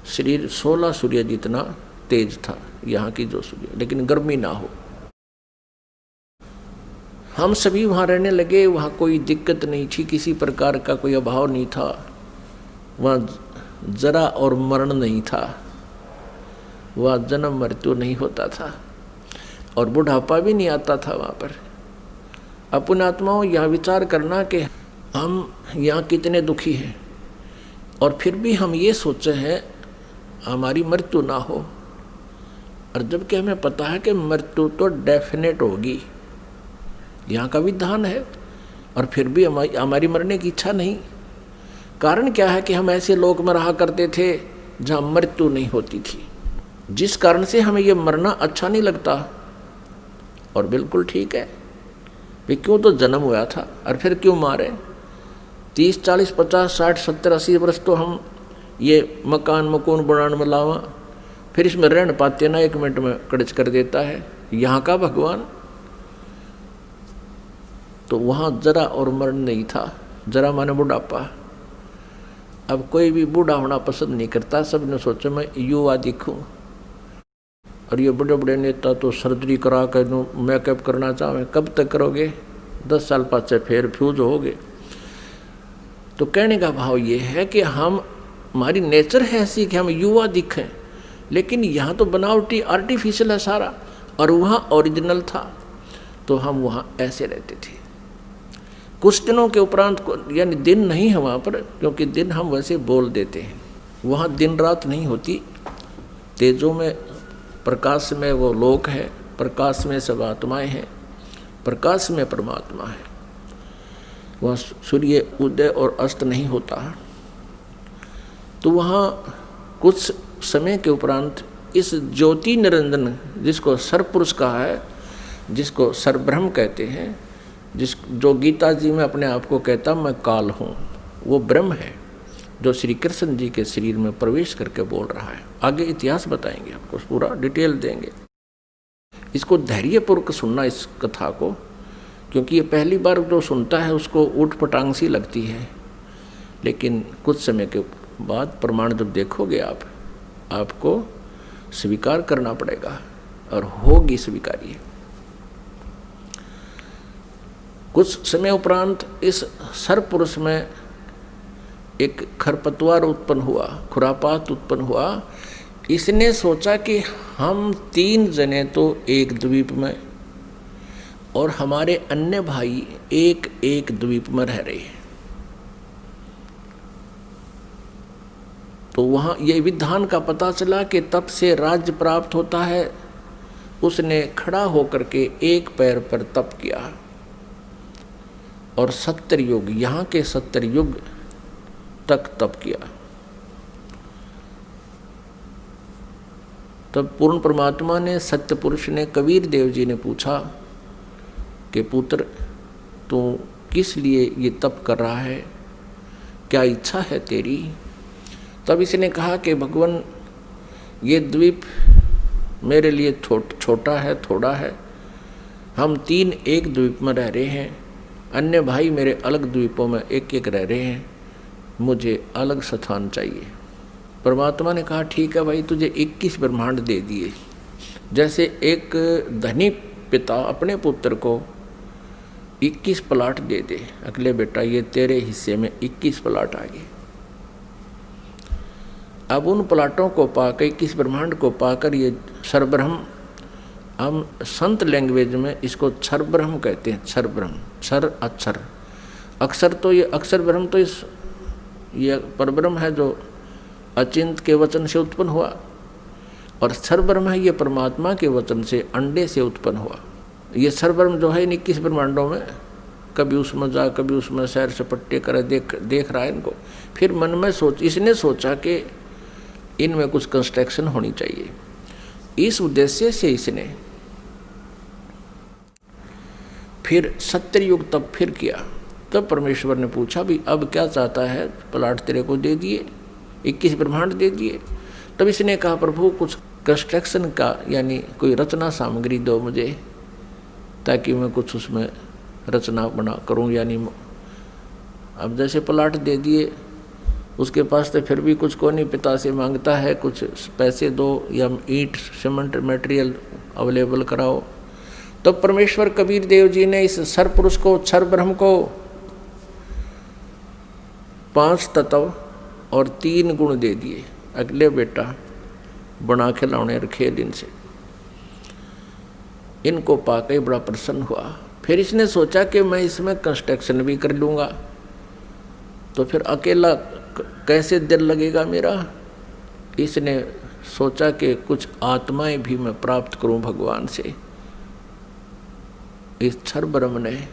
शरीर 16 सूर्य जितना तेज था यहाँ की जो सूर्य, लेकिन गर्मी ना हो। हम सभी वहाँ रहने लगे, वहाँ कोई दिक्कत नहीं थी, किसी प्रकार का कोई अभाव नहीं था, वहाँ जरा और मरण नहीं था, वहाँ जन्म मृत्यु नहीं होता था और बुढ़ापा भी नहीं आता था वहाँ पर। अपन आत्माओं यह विचार करना कि हम यहाँ कितने दुखी हैं और फिर भी हम ये सोचे हैं हमारी मृत्यु ना हो, और जबकि हमें पता है कि मृत्यु तो डेफिनेट होगी, यहाँ का विधान है, और फिर भी हमारी मरने की इच्छा नहीं। कारण क्या है कि हम ऐसे लोक में रहा करते थे जहाँ मृत्यु नहीं होती थी, जिस कारण से हमें ये मरना अच्छा नहीं लगता। और बिल्कुल ठीक है, वे क्यों तो जन्म हुआ था और फिर क्यों मारे। 30, 40, 50, 60, 70, 80 वर्ष तो हम ये मकान मकून बनाने में लावा, फिर इसमें रहने पाते ना, 1 मिनट में कड़च कर देता है यहाँ का भगवान। तो वहाँ जरा और मरण नहीं था, जरा माने बुढ़ापा। अब कोई भी बूढ़ा होना पसंद नहीं करता, सब ने सोचा मैं युवा दिखूं। और ये बड़े बड़े नेता तो सर्जरी करा कर मेकअप करना चाहें, कब तक करोगे, 10 साल बाद से फिर फ्यूज होगे। तो कहने का भाव ये है कि हमारी नेचर है ऐसी कि हम युवा दिखें, लेकिन यहाँ तो बनावटी आर्टिफिशियल है सारा, और वहाँ ओरिजिनल था, तो हम वहाँ ऐसे रहते थे। कुछ दिनों के उपरांत यानी दिन नहीं है वहाँ पर, क्योंकि दिन हम वैसे बोल देते हैं, वहाँ दिन रात नहीं होती, तेजों में प्रकाश में वो लोक है, प्रकाश में सब आत्माएं हैं, प्रकाश में परमात्मा है, वहाँ सूर्य उदय और अस्त नहीं होता। तो वहाँ कुछ समय के उपरांत इस ज्योति निरंजन, जिसको सरपुरुष कहा है, जिसको सरब्रह्म कहते हैं, जो गीता जी में अपने आप को कहता मैं काल हूँ, वो ब्रह्म है जो श्री कृष्ण जी के शरीर में प्रवेश करके बोल रहा है। आगे इतिहास बताएंगे आपको, पूरा डिटेल देंगे। इसको धैर्यपूर्वक सुनना इस कथा को, क्योंकि ये पहली बार जो सुनता है उसको ऊट पटांग सी लगती है, लेकिन कुछ समय के बाद प्रमाण जब देखोगे आपको स्वीकार करना पड़ेगा और होगी स्वीकार्य। कुछ समय उपरांत इस सरपुरुष में एक खरपतवार उत्पन्न हुआ, खुरापात उत्पन्न हुआ। इसने सोचा कि हम 3 जने तो एक द्वीप में और हमारे अन्य भाई एक एक द्वीप में रह रहे हैं, तो वहाँ ये विधान का पता चला कि तब से राज्य प्राप्त होता है। उसने खड़ा होकर के एक पैर पर तप किया और 70 युग, यहाँ के 70 युग तक तप किया। तब पूर्ण परमात्मा ने, सत्य पुरुष ने, कबीर देव जी ने पूछा कि पुत्र तू किस लिए ये तप कर रहा है, क्या इच्छा है तेरी। तब इसने कहा कि भगवान ये द्वीप मेरे लिए छोटा है, थोड़ा है, हम 3 एक द्वीप में रह रहे हैं, अन्य भाई मेरे अलग द्वीपों में एक एक रह रहे हैं, मुझे अलग स्थान चाहिए। परमात्मा ने कहा ठीक है भाई, तुझे 21 ब्रह्मांड दे दिए। जैसे एक धनी पिता अपने पुत्र को 21 प्लाट दे दे, अगले बेटा ये तेरे हिस्से में 21 प्लाट आ गए। अब उन प्लाटों को पाकर, 21 ब्रह्मांड को पाकर, ये सरब्रह्म, हम संत लैंग्वेज में इसको क्षर ब्रह्म कहते हैं। क्षर ब्रह्म, क्षर अक्षर, अक्षर तो ये अक्षर ब्रह्म तो ये परब्रह्म है जो अचिंत के वचन से उत्पन्न हुआ, और क्षर ब्रह्म है ये परमात्मा के वचन से अंडे से उत्पन्न हुआ। ये क्षर ब्रह्म जो है इन 21 ब्रह्मांडों में कभी उसमें जा कभी उसमें सैर सपट्टे करे देख रहा है इनको। फिर मन में इसने सोचा कि इनमें कुछ कंस्ट्रक्शन होनी चाहिए। इस उद्देश्य से इसने फिर सत्ययुग तब फिर किया। तब परमेश्वर ने पूछा भी अब क्या चाहता है, प्लाट तेरे को दे दिए, 21 ब्रह्मांड दे दिए। तब इसने कहा प्रभु कुछ कंस्ट्रक्शन का यानी कोई रचना सामग्री दो मुझे, ताकि मैं कुछ उसमें रचना बना करूं। यानी अब जैसे प्लाट दे दिए, उसके पास तो फिर भी कुछ को नहीं, पिता से मांगता है कुछ पैसे दो या ईंट सीमेंट मटेरियल अवेलेबल कराओ। तो परमेश्वर कबीर देव जी ने इस सर पुरुष को, क्षर ब्रह्म को 5 तत्व और 3 गुण दे दिए। अगले बेटा बना खिलौने रखे दिन से, इनको पाके बड़ा प्रसन्न हुआ। फिर इसने सोचा कि मैं इसमें कंस्ट्रक्शन भी कर लूँगा, तो फिर अकेला कैसे दिल लगेगा मेरा। इसने सोचा कि कुछ आत्माएं भी मैं प्राप्त करूं भगवान से। इस क्षर ब्रह्म ने,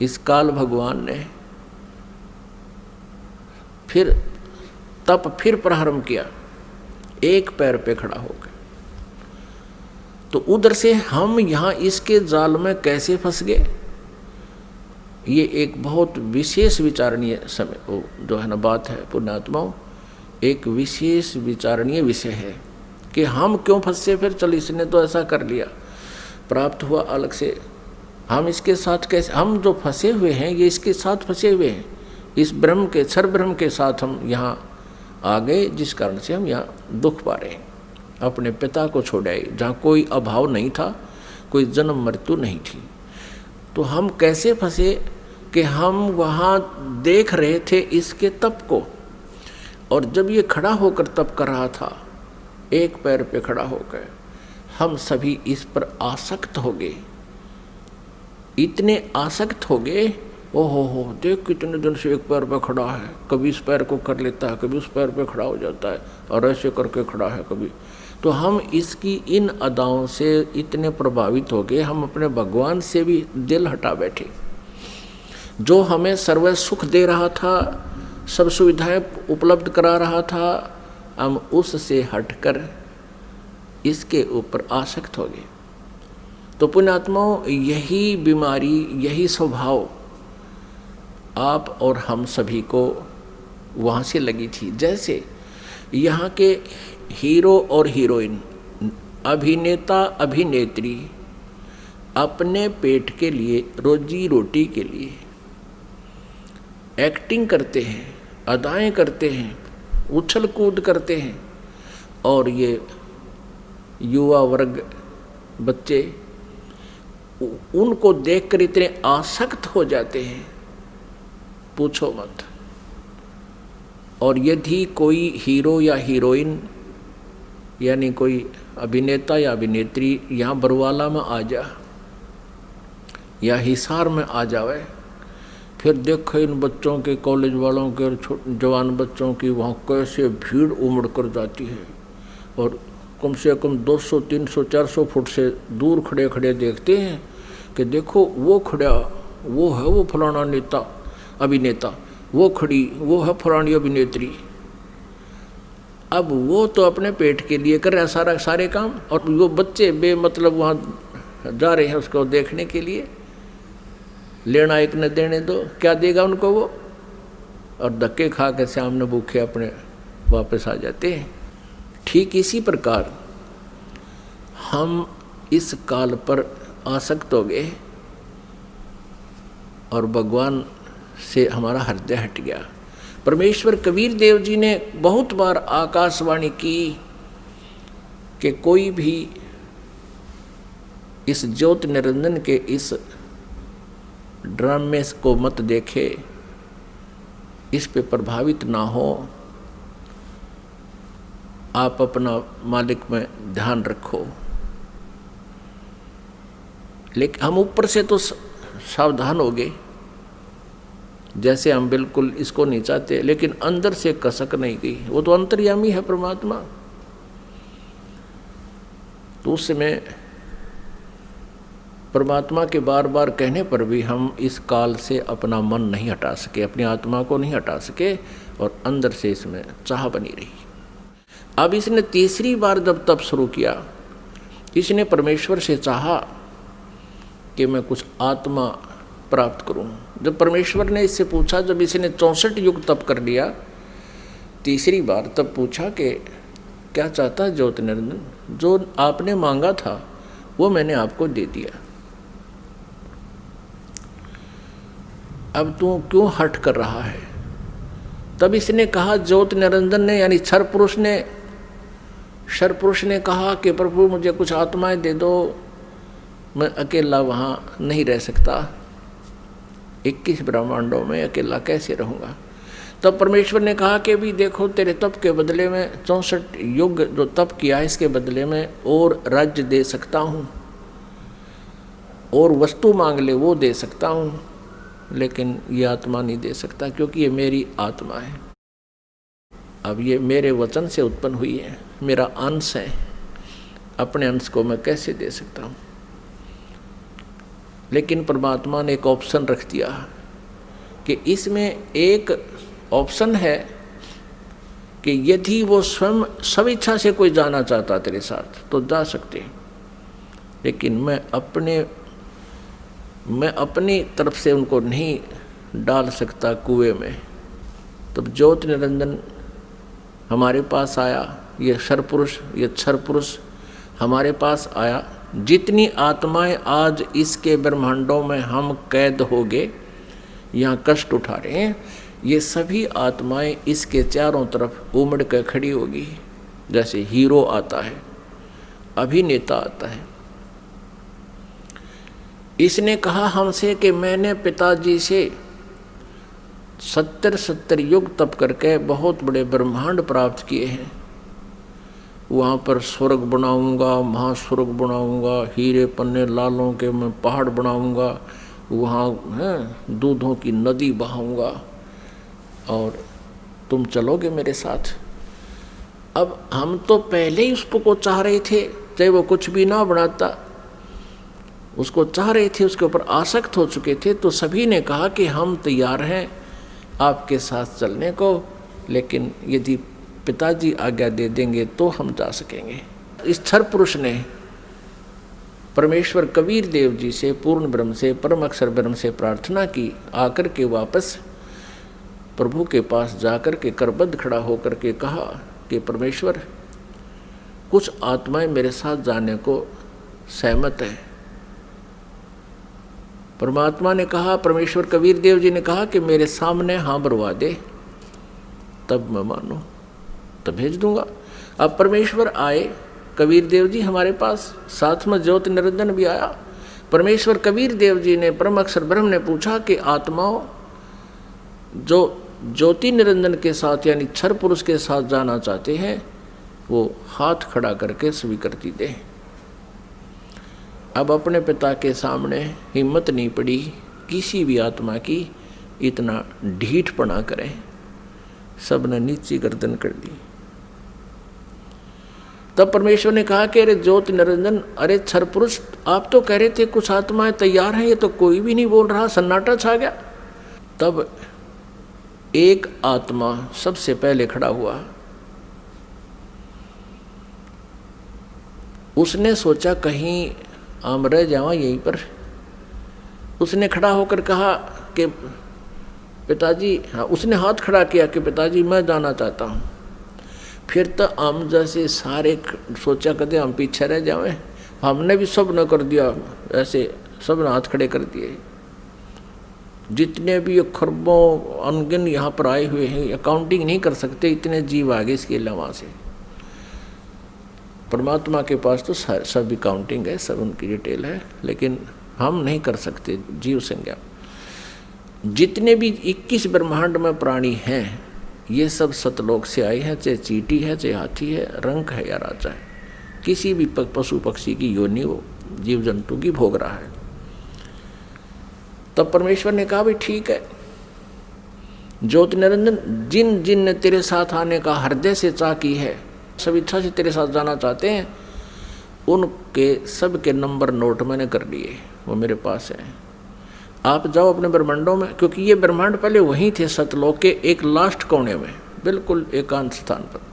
इस काल भगवान ने फिर तप फिर प्रारंभ किया, एक पैर पे खड़ा हो गया। तो उधर से हम यहाँ इसके जाल में कैसे फंस गए, ये एक बहुत विशेष विचारणीय समय जो है ना बात है पुण्यात्माओं, एक विशेष विचारणीय विषय है कि हम क्यों फंसे। फिर चल इसने तो ऐसा कर लिया, प्राप्त हुआ अलग से, हम इसके साथ कैसे, हम जो फंसे हुए हैं ये इसके साथ फंसे हुए हैं, इस ब्रह्म के क्षर ब्रह्म के साथ हम यहाँ आ गए, जिस कारण से हम यहाँ दुख पा रहे हैं। अपने पिता को छोड़ आए जहाँ कोई अभाव नहीं था, कोई जन्म मृत्यु नहीं थी। तो हम कैसे फंसे कि हम वहाँ देख रहे थे इसके तप को, और जब ये खड़ा होकर तप कर रहा था, एक पैर पे खड़ा होकर, हम सभी इस पर आसक्त हो गए, इतने आसक्त हो गए। ओहो देख कितने दिन से एक पैर पे खड़ा है, कभी इस पैर को कर लेता है, कभी उस पैर पे खड़ा हो जाता है, और ऐसे करके खड़ा है कभी। तो हम इसकी इन अदाओं से इतने प्रभावित हो गए, हम अपने भगवान से भी दिल हटा बैठे। जो हमें सर्व सुख दे रहा था, सब सुविधाएं उपलब्ध करा रहा था, हम उससे हटकर इसके ऊपर आसक्त हो गए। तो पुण्यात्माओं, यही बीमारी, यही स्वभाव आप और हम सभी को वहाँ से लगी थी। जैसे यहाँ के हीरो और हीरोइन, अभिनेता अभिनेत्री अपने पेट के लिए, रोजी रोटी के लिए एक्टिंग करते हैं, अदाएं करते हैं, उछल कूद करते हैं, और ये युवा वर्ग बच्चे उनको देखकर इतने आसक्त हो जाते हैं, पूछो मत। और यदि कोई हीरो या हीरोइन यानी कोई अभिनेता या अभिनेत्री यहाँ बरवाला में आ जा या हिसार में आ जावे, फिर देखो इन बच्चों के, कॉलेज वालों के, जवान बच्चों की वहाँ कैसे भीड़ उमड़ कर जाती है, और कम से कम 200, 300, 400 फुट से दूर खड़े खड़े देखते हैं कि देखो वो खड़ा, वो है वो फलाना नेता अभिनेता, वो खड़ी, वो है फलानी अभिनेत्री। अब वो तो अपने पेट के लिए कर रहा है सारे काम, और वो बच्चे बेमतलब वहाँ जा रहे हैं उसको देखने के लिए। लेना एक न देने दो, क्या देगा उनको वो, और धक्के खा के सामने भूखे अपने वापस आ जाते हैं। ठीक इसी प्रकार हम इस काल पर आसक्त हो गए और भगवान से हमारा हृदय हट गया। परमेश्वर कबीर देव जी ने बहुत बार आकाशवाणी की कि कोई भी इस ज्योति निरंजन के इस ड्रामे को मत देखे, इस पे प्रभावित ना हो, आप अपना मालिक में ध्यान रखो। लेकिन हम ऊपर से तो सावधान हो गए, जैसे हम बिल्कुल इसको नहीं चाहते, लेकिन अंदर से कसक नहीं गई। वो तो अंतर्यामी है परमात्मा। तो उस समय परमात्मा के बार बार कहने पर भी हम इस काल से अपना मन नहीं हटा सके, अपनी आत्मा को नहीं हटा सके, और अंदर से इसमें चाह बनी रही। अब इसने तीसरी बार जब तप शुरू किया, इसने परमेश्वर से चाहा कि मैं कुछ आत्मा प्राप्त करूं। जब परमेश्वर ने इससे पूछा, जब इसने 64 युग तप कर लिया, तीसरी बार तब पूछा कि क्या चाहता है ज्योति निरंजन, जो आपने मांगा था वो मैंने आपको दे दिया, अब तू क्यों हट कर रहा है। तब इसने कहा, ज्योति निरंजन ने यानी क्षर पुरुष ने कहा कि प्रभु मुझे कुछ आत्माएं दे दो, मैं अकेला वहाँ नहीं रह सकता, 21 ब्रह्मांडों में अकेला कैसे रहूँगा। तब परमेश्वर ने कहा कि भी देखो, तेरे तप के बदले में 64 युग जो तप किया है, इसके बदले में और राज्य दे सकता हूँ, और वस्तु मांग ले वो दे सकता हूँ, लेकिन ये आत्मा नहीं दे सकता, क्योंकि ये मेरी आत्मा है। अब ये मेरे वचन से उत्पन्न हुई है, मेरा अंश है, अपने अंश को मैं कैसे दे सकता हूँ। लेकिन परमात्मा ने एक ऑप्शन रख दिया कि इसमें एक ऑप्शन है कि यदि वो स्वयं स्वेच्छा से कोई जाना चाहता तेरे साथ तो जा सकते, लेकिन मैं अपनी तरफ से उनको नहीं डाल सकता कुएं में। तब ज्योति निरंजन हमारे पास आया, ये क्षर पुरुष हमारे पास आया। जितनी आत्माएं आज इसके ब्रह्मांडों में हम कैद हो गए, यहाँ कष्ट उठा रहे हैं, ये सभी आत्माएं इसके चारों तरफ उमड़ कर खड़ी होगी। जैसे हीरो आता है, अभिनेता आता है। इसने कहा हमसे कि मैंने पिताजी से 70 युग तप करके बहुत बड़े ब्रह्मांड प्राप्त किए हैं, वहाँ पर स्वर्ग बनाऊंगा, महास्वर्ग बनाऊंगा, हीरे पन्ने लालों के मैं पहाड़ बनाऊंगा, वहाँ दूधों की नदी बहाऊंगा और तुम चलोगे मेरे साथ। अब हम तो पहले ही उसको चाह रहे थे, चाहे वो कुछ भी ना बनाता, उसको चाह रहे थे, उसके ऊपर आसक्त हो चुके थे। तो सभी ने कहा कि हम तैयार हैं आपके साथ चलने को, लेकिन यदि पिताजी आज्ञा दे देंगे तो हम जा सकेंगे। इस क्षर पुरुष ने परमेश्वर कबीर देव जी से, पूर्ण ब्रह्म से, परम अक्षर ब्रह्म से प्रार्थना की। आकर के वापस प्रभु के पास जाकर के करबद्ध खड़ा होकर के कहा कि परमेश्वर, कुछ आत्माएं मेरे साथ जाने को सहमत है। परमात्मा ने कहा, परमेश्वर कबीर देव जी ने कहा कि मेरे सामने हाँ बरवा दे, तब मैं मानूं, तब भेज दूंगा। अब परमेश्वर आए, कबीर देव जी हमारे पास, साथ में ज्योति निरंजन भी आया। परमेश्वर कबीर देव जी ने, परम अक्षर ब्रह्म ने पूछा कि आत्माओं जो ज्योति निरंजन के साथ यानी क्षर पुरुष के साथ जाना चाहते हैं, वो हाथ खड़ा करके स्वीकृति दे। अब अपने पिता के सामने हिम्मत नहीं पड़ी किसी भी आत्मा की इतना ढीठपना करें, सबने नीची गर्दन कर दी। तब परमेश्वर ने कहा कि अरे ज्योति निरंजन, अरे क्षर पुरुष, आप तो कह रहे थे कुछ आत्माएं तैयार हैं, ये तो कोई भी नहीं बोल रहा, सन्नाटा छा गया। तब एक आत्मा सबसे पहले खड़ा हुआ। उसने सोचा कहीं हम रह जावा यहीं पर। उसने खड़ा होकर कहा कि पिताजी, हाँ, उसने हाथ खड़ा किया कि पिताजी मैं जाना चाहता हूँ। फिर तो हम जैसे सारे सोचा करते हम पीछे रह जाएं, हमने भी सब न कर दिया, ऐसे सब ने हाथ खड़े कर दिए। जितने भी ये खरबों अनगिन यहाँ पर आए हुए हैं, अकाउंटिंग नहीं कर सकते, इतने जीव आगे इसके अलावा से। परमात्मा के पास तो सब अकाउंटिंग है, सब उनकी डिटेल है, लेकिन हम नहीं कर सकते जीव संज्ञा। जितने भी 21 ब्रह्मांड में प्राणी हैं, ये सब सतलोक से आए हैं, चाहे चींटी है, चाहे हाथी है, रंक है या राजा है, किसी भी पशु पक्षी की योनि वो जीव जंतु की भोग रहा है। तब परमेश्वर ने कहा भाई ठीक है, ज्योति निरंजन, जिन जिन ने तेरे साथ आने का हृदय से चाह की है, सब इच्छा से तेरे साथ जाना चाहते हैं, उनके सब के नंबर नोट मैंने कर लिए, वो मेरे पास है। आप जाओ अपने ब्रह्मांडों में, क्योंकि ये ब्रह्मांड पहले वहीं थे सतलोक के एक लास्ट कोने में, बिल्कुल एकांत स्थान पर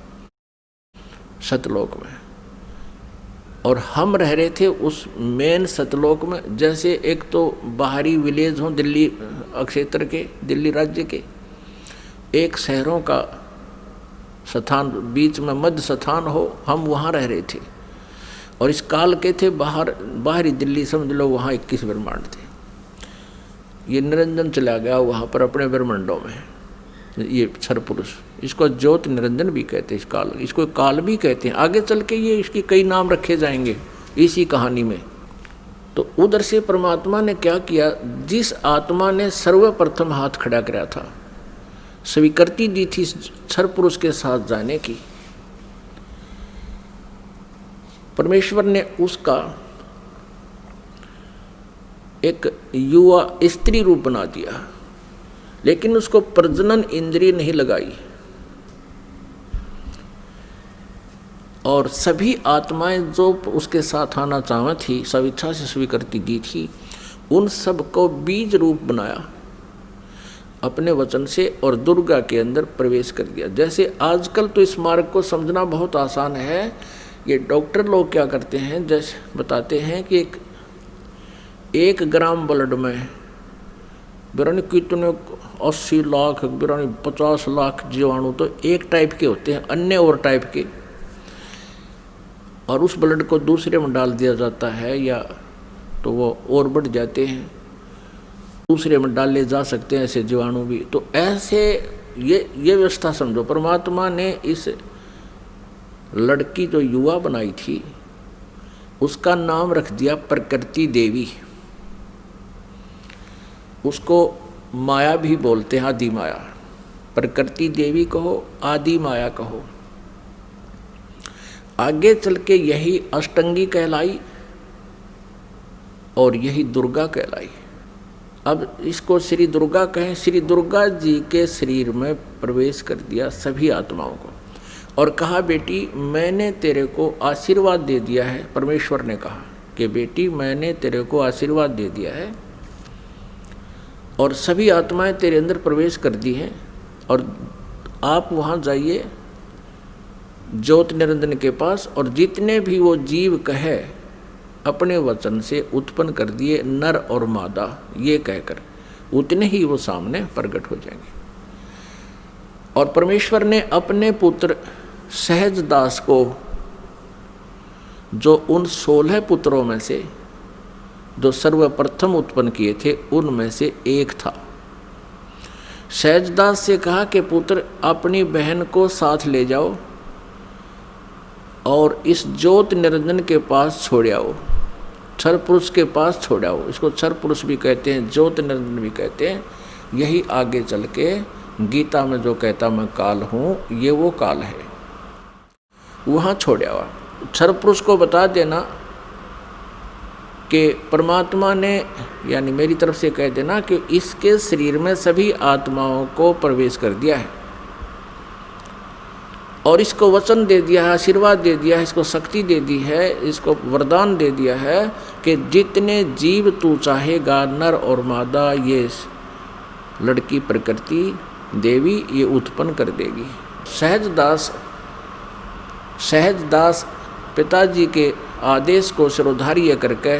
सतलोक में, और हम रह रहे थे उस मेन सतलोक में। जैसे एक तो बाहरी विलेज हो दिल्ली क्षेत्र के, दिल्ली राज्य के, एक शहरों का स्थान बीच में मध्य स्थान हो, हम वहाँ रह रहे थे। और इस काल के थे बाहरी दिल्ली, समझ लो वहाँ 21 ब्रह्मांड थे। ये निरंजन चला गया वहाँ पर अपने ब्रह्मांडों में, ये क्षर पुरुष, इसको ज्योति निरंजन भी कहते हैं, इस काल, इसको काल भी कहते हैं। आगे चल के ये इसकी कई नाम रखे जाएंगे इसी कहानी में। तो उधर से परमात्मा ने क्या किया, जिस आत्मा ने सर्वप्रथम हाथ खड़ा कराया था, स्वीकृति दी थी क्षर पुरुष के साथ जाने की, परमेश्वर ने उसका एक युवा स्त्री रूप बना दिया, लेकिन उसको प्रजनन इंद्रिय नहीं लगाई। और सभी आत्माएं जो उसके साथ आना चाहती थी, सब इच्छा से स्वीकृति दी थी, उन सबको बीज रूप बनाया अपने वचन से और दुर्गा के अंदर प्रवेश कर दिया। जैसे आजकल तो इस मार्ग को समझना बहुत आसान है। ये डॉक्टर लोग क्या करते हैं, जैसे बताते हैं कि एक ग्राम ब्लड में बिरानी कितने 80 लाख बिरानी 50 लाख जीवाणु तो एक टाइप के होते हैं, अन्य और टाइप के, और उस ब्लड को दूसरे में डाल दिया जाता है, या तो वो और बढ़ जाते हैं, दूसरे में डाले जा सकते हैं ऐसे जीवाणु भी। तो ऐसे ये व्यवस्था समझो, परमात्मा ने इस लड़की जो युवा बनाई थी उसका नाम रख दिया प्रकृति देवी। उसको माया भी बोलते हैं, आदि माया। प्रकृति देवी कहो, आदि माया कहो। आगे चल के यही अष्टंगी कहलाई और यही दुर्गा कहलाई। अब इसको श्री दुर्गा कहें। श्री दुर्गा जी के शरीर में प्रवेश कर दिया सभी आत्माओं को और कहा, बेटी मैंने तेरे को आशीर्वाद दे दिया है। परमेश्वर ने कहा कि बेटी मैंने तेरे को आशीर्वाद दे दिया है और सभी आत्माएं तेरे अंदर प्रवेश कर दी हैं, और आप वहाँ जाइए ज्योति निरंजन के पास, और जितने भी वो जीव कहे अपने वचन से उत्पन्न कर दिए, नर और मादा ये कहकर, उतने ही वो सामने प्रकट हो जाएंगे। और परमेश्वर ने अपने पुत्र सहजदास को, जो उन 16 पुत्रों में से जो सर्वप्रथम उत्पन्न किए थे उनमें से एक था, सहजदास से कहा कि पुत्र अपनी बहन को साथ ले जाओ और इस ज्योति निरंजन के पास छोड़ आओ, क्षर पुरुष के पास छोड़ आओ। इसको क्षर पुरुष भी कहते हैं, ज्योति निरंजन भी कहते हैं। यही आगे चल के गीता में जो कहता मैं काल हूँ, ये वो काल है, वहाँ छोड़ आओ। क्षर पुरुष को बता देना कि परमात्मा ने, यानी मेरी तरफ से कह देना कि इसके शरीर में सभी आत्माओं को प्रवेश कर दिया है और इसको वचन दे दिया है, आशीर्वाद दे दिया है, इसको शक्ति दे दी है, इसको वरदान दे दिया है कि जितने जीव तू चाहेगा, नर और मादा, ये लड़की प्रकृति देवी ये उत्पन्न कर देगी। सहजदास पिताजी के आदेश को शिरोधार्य करके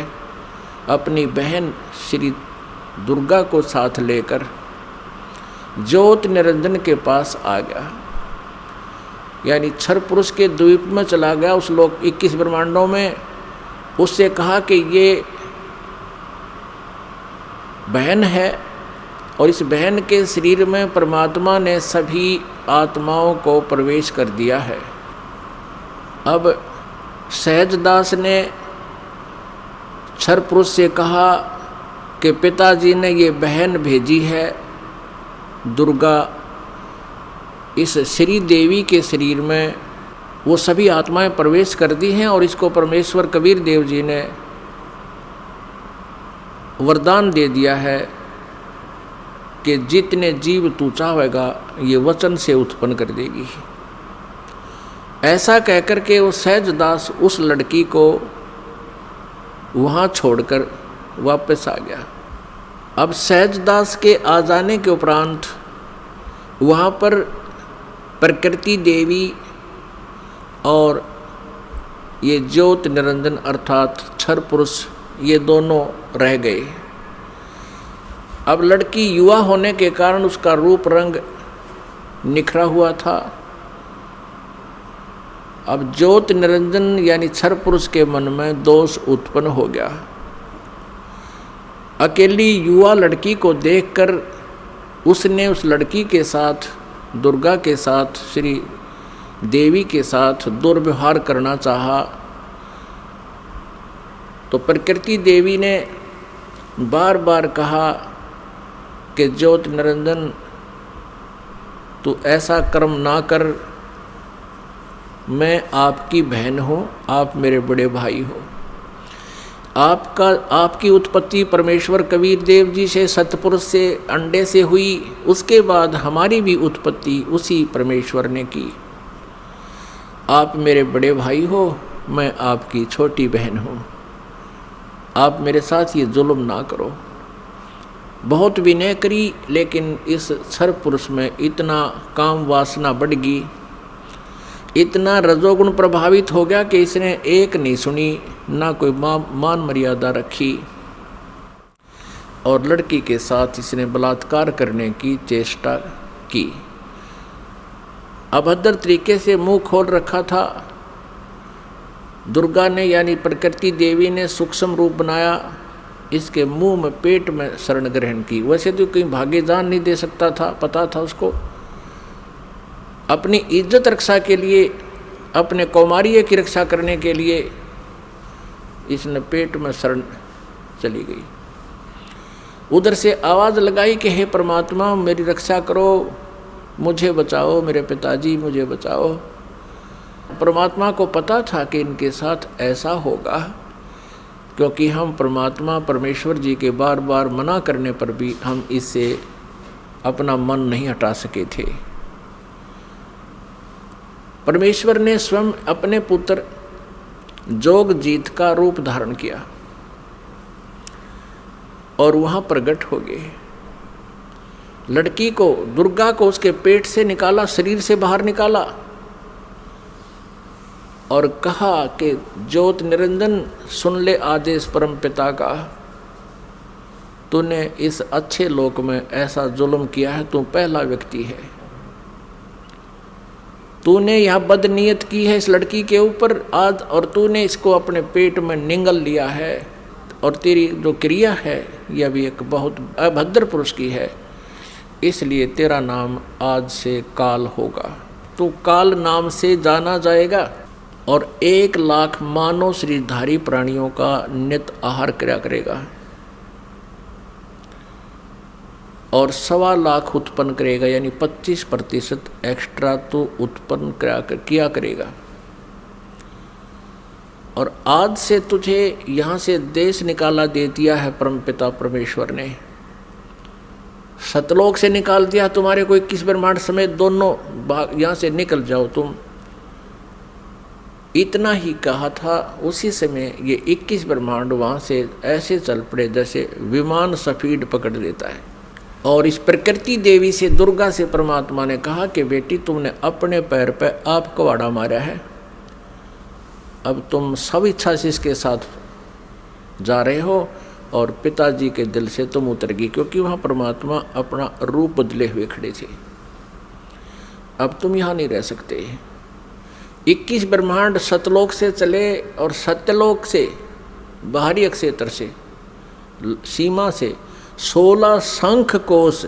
अपनी बहन श्री दुर्गा को साथ लेकर ज्योति निरंजन के पास आ गया, यानी क्षर पुरुष के द्वीप में चला गया। उस लोक 21 ब्रह्मांडों में उससे कहा कि ये बहन है और इस बहन के शरीर में परमात्मा ने सभी आत्माओं को प्रवेश कर दिया है। अब सहजदास ने क्षर पुरुष से कहा कि पिताजी ने ये बहन भेजी है दुर्गा, इस श्री देवी के शरीर में वो सभी आत्माएं प्रवेश कर दी हैं और इसको परमेश्वर कबीर देव जी ने कि जितने जीव तू चाहेगा ये वचन से उत्पन्न कर देगी। ऐसा कहकर के वो सहजदास उस लड़की को वहाँ छोड़कर वापस आ गया। अब सहजदास के आ जाने के उपरांत वहाँ पर प्रकृति देवी और ये ज्योत निरंजन अर्थात क्षर पुरुष ये दोनों रह गए। अब लड़की युवा होने के कारण उसका रूप रंग निखरा हुआ था। अब ज्योत निरंजन यानी क्षर पुरुष के मन में दोष उत्पन्न हो गया। अकेली युवा लड़की को देखकर उसने उस लड़की के साथ, दुर्गा के साथ, श्री देवी के साथ दुर्व्यवहार करना चाहा। तो प्रकृति देवी ने बार बार कहा कि ज्योत निरंजन तू ऐसा कर्म ना कर, मैं आपकी बहन हूँ, आप मेरे बड़े भाई हो। आपकी उत्पत्ति परमेश्वर कबीर देव जी से, सतपुरुष से, अंडे से हुई, उसके बाद हमारी भी उत्पत्ति उसी परमेश्वर ने की। आप मेरे बड़े भाई हो, मैं आपकी छोटी बहन हूँ, आप मेरे साथ ये जुल्म ना करो। बहुत विनय करी, लेकिन इस क्षर पुरुष में इतना काम वासना बढ़ गई, इतना रजोगुण प्रभावित हो गया कि इसने एक नहीं सुनी, ना कोई मान मर्यादा रखी और लड़की के साथ इसने बलात्कार करने की चेष्टा की। अभद्र तरीके से मुंह खोल रखा था। दुर्गा ने यानी प्रकृति देवी ने सूक्ष्म रूप बनाया, इसके मुंह में पेट में शरण ग्रहण की। वैसे तो कहीं भागे जान नहीं दे सकता था, पता था उसको। अपनी इज्जत रक्षा के लिए, अपने कौमार्य की रक्षा करने के लिए इसने पेट में शरण चली गई। उधर से आवाज़ लगाई कि हे परमात्मा मेरी रक्षा करो, मुझे बचाओ, मेरे पिताजी मुझे बचाओ। परमात्मा को पता था कि इनके साथ ऐसा होगा, क्योंकि हम परमात्मा परमेश्वर जी के बार बार मना करने पर भी हम इससे अपना मन नहीं हटा सके थे। परमेश्वर ने स्वयं अपने पुत्र जोगजीत का रूप धारण किया और वहाँ प्रकट हो गए। लड़की को, दुर्गा को उसके पेट से निकाला, शरीर से बाहर निकाला और कहा कि ज्योत निरंजन सुन ले आदेश परम पिता का, तूने इस अच्छे लोक में ऐसा जुल्म किया है, तू पहला व्यक्ति है। तूने यह बदनीयत की है इस लड़की के ऊपर आज, और तूने इसको अपने पेट में निगल लिया है, और तेरी जो क्रिया है यह भी एक बहुत अभद्र पुरुष की है, इसलिए तेरा नाम आज से काल होगा। तो काल नाम से जाना जाएगा और 1,00,000 मानव शरीरधारी प्राणियों का नित आहार किया करेगा और 1,25,000 उत्पन्न करेगा, यानी 25% एक्स्ट्रा तो उत्पन्न किया करेगा। और आज से तुझे यहाँ से देश निकाला दे दिया है परमपिता परमेश्वर ने, सतलोक से निकाल दिया तुम्हारे को 21 ब्रह्मांड समेत दोनों भाग, यहाँ से निकल जाओ तुम। इतना ही कहा था, उसी समय ये 21 ब्रह्मांड वहाँ से ऐसे चल पड़े जैसे विमान स्पीड पकड़ लेता है। और इस प्रकृति देवी से, दुर्गा से परमात्मा ने कहा कि बेटी तुमने अपने पैर पे आप कवाड़ा मारा है, अब तुम सब इच्छा से इसके साथ जा रहे हो और पिताजी के दिल से तुम उतर गई, क्योंकि वहाँ परमात्मा अपना रूप बदले हुए खड़े थे। अब तुम यहाँ नहीं रह सकते। 21 ब्रह्मांड सतलोक से चले और सत्यलोक से, बाहरी अक्षेत्र से, सीमा से 16 शंख कोश,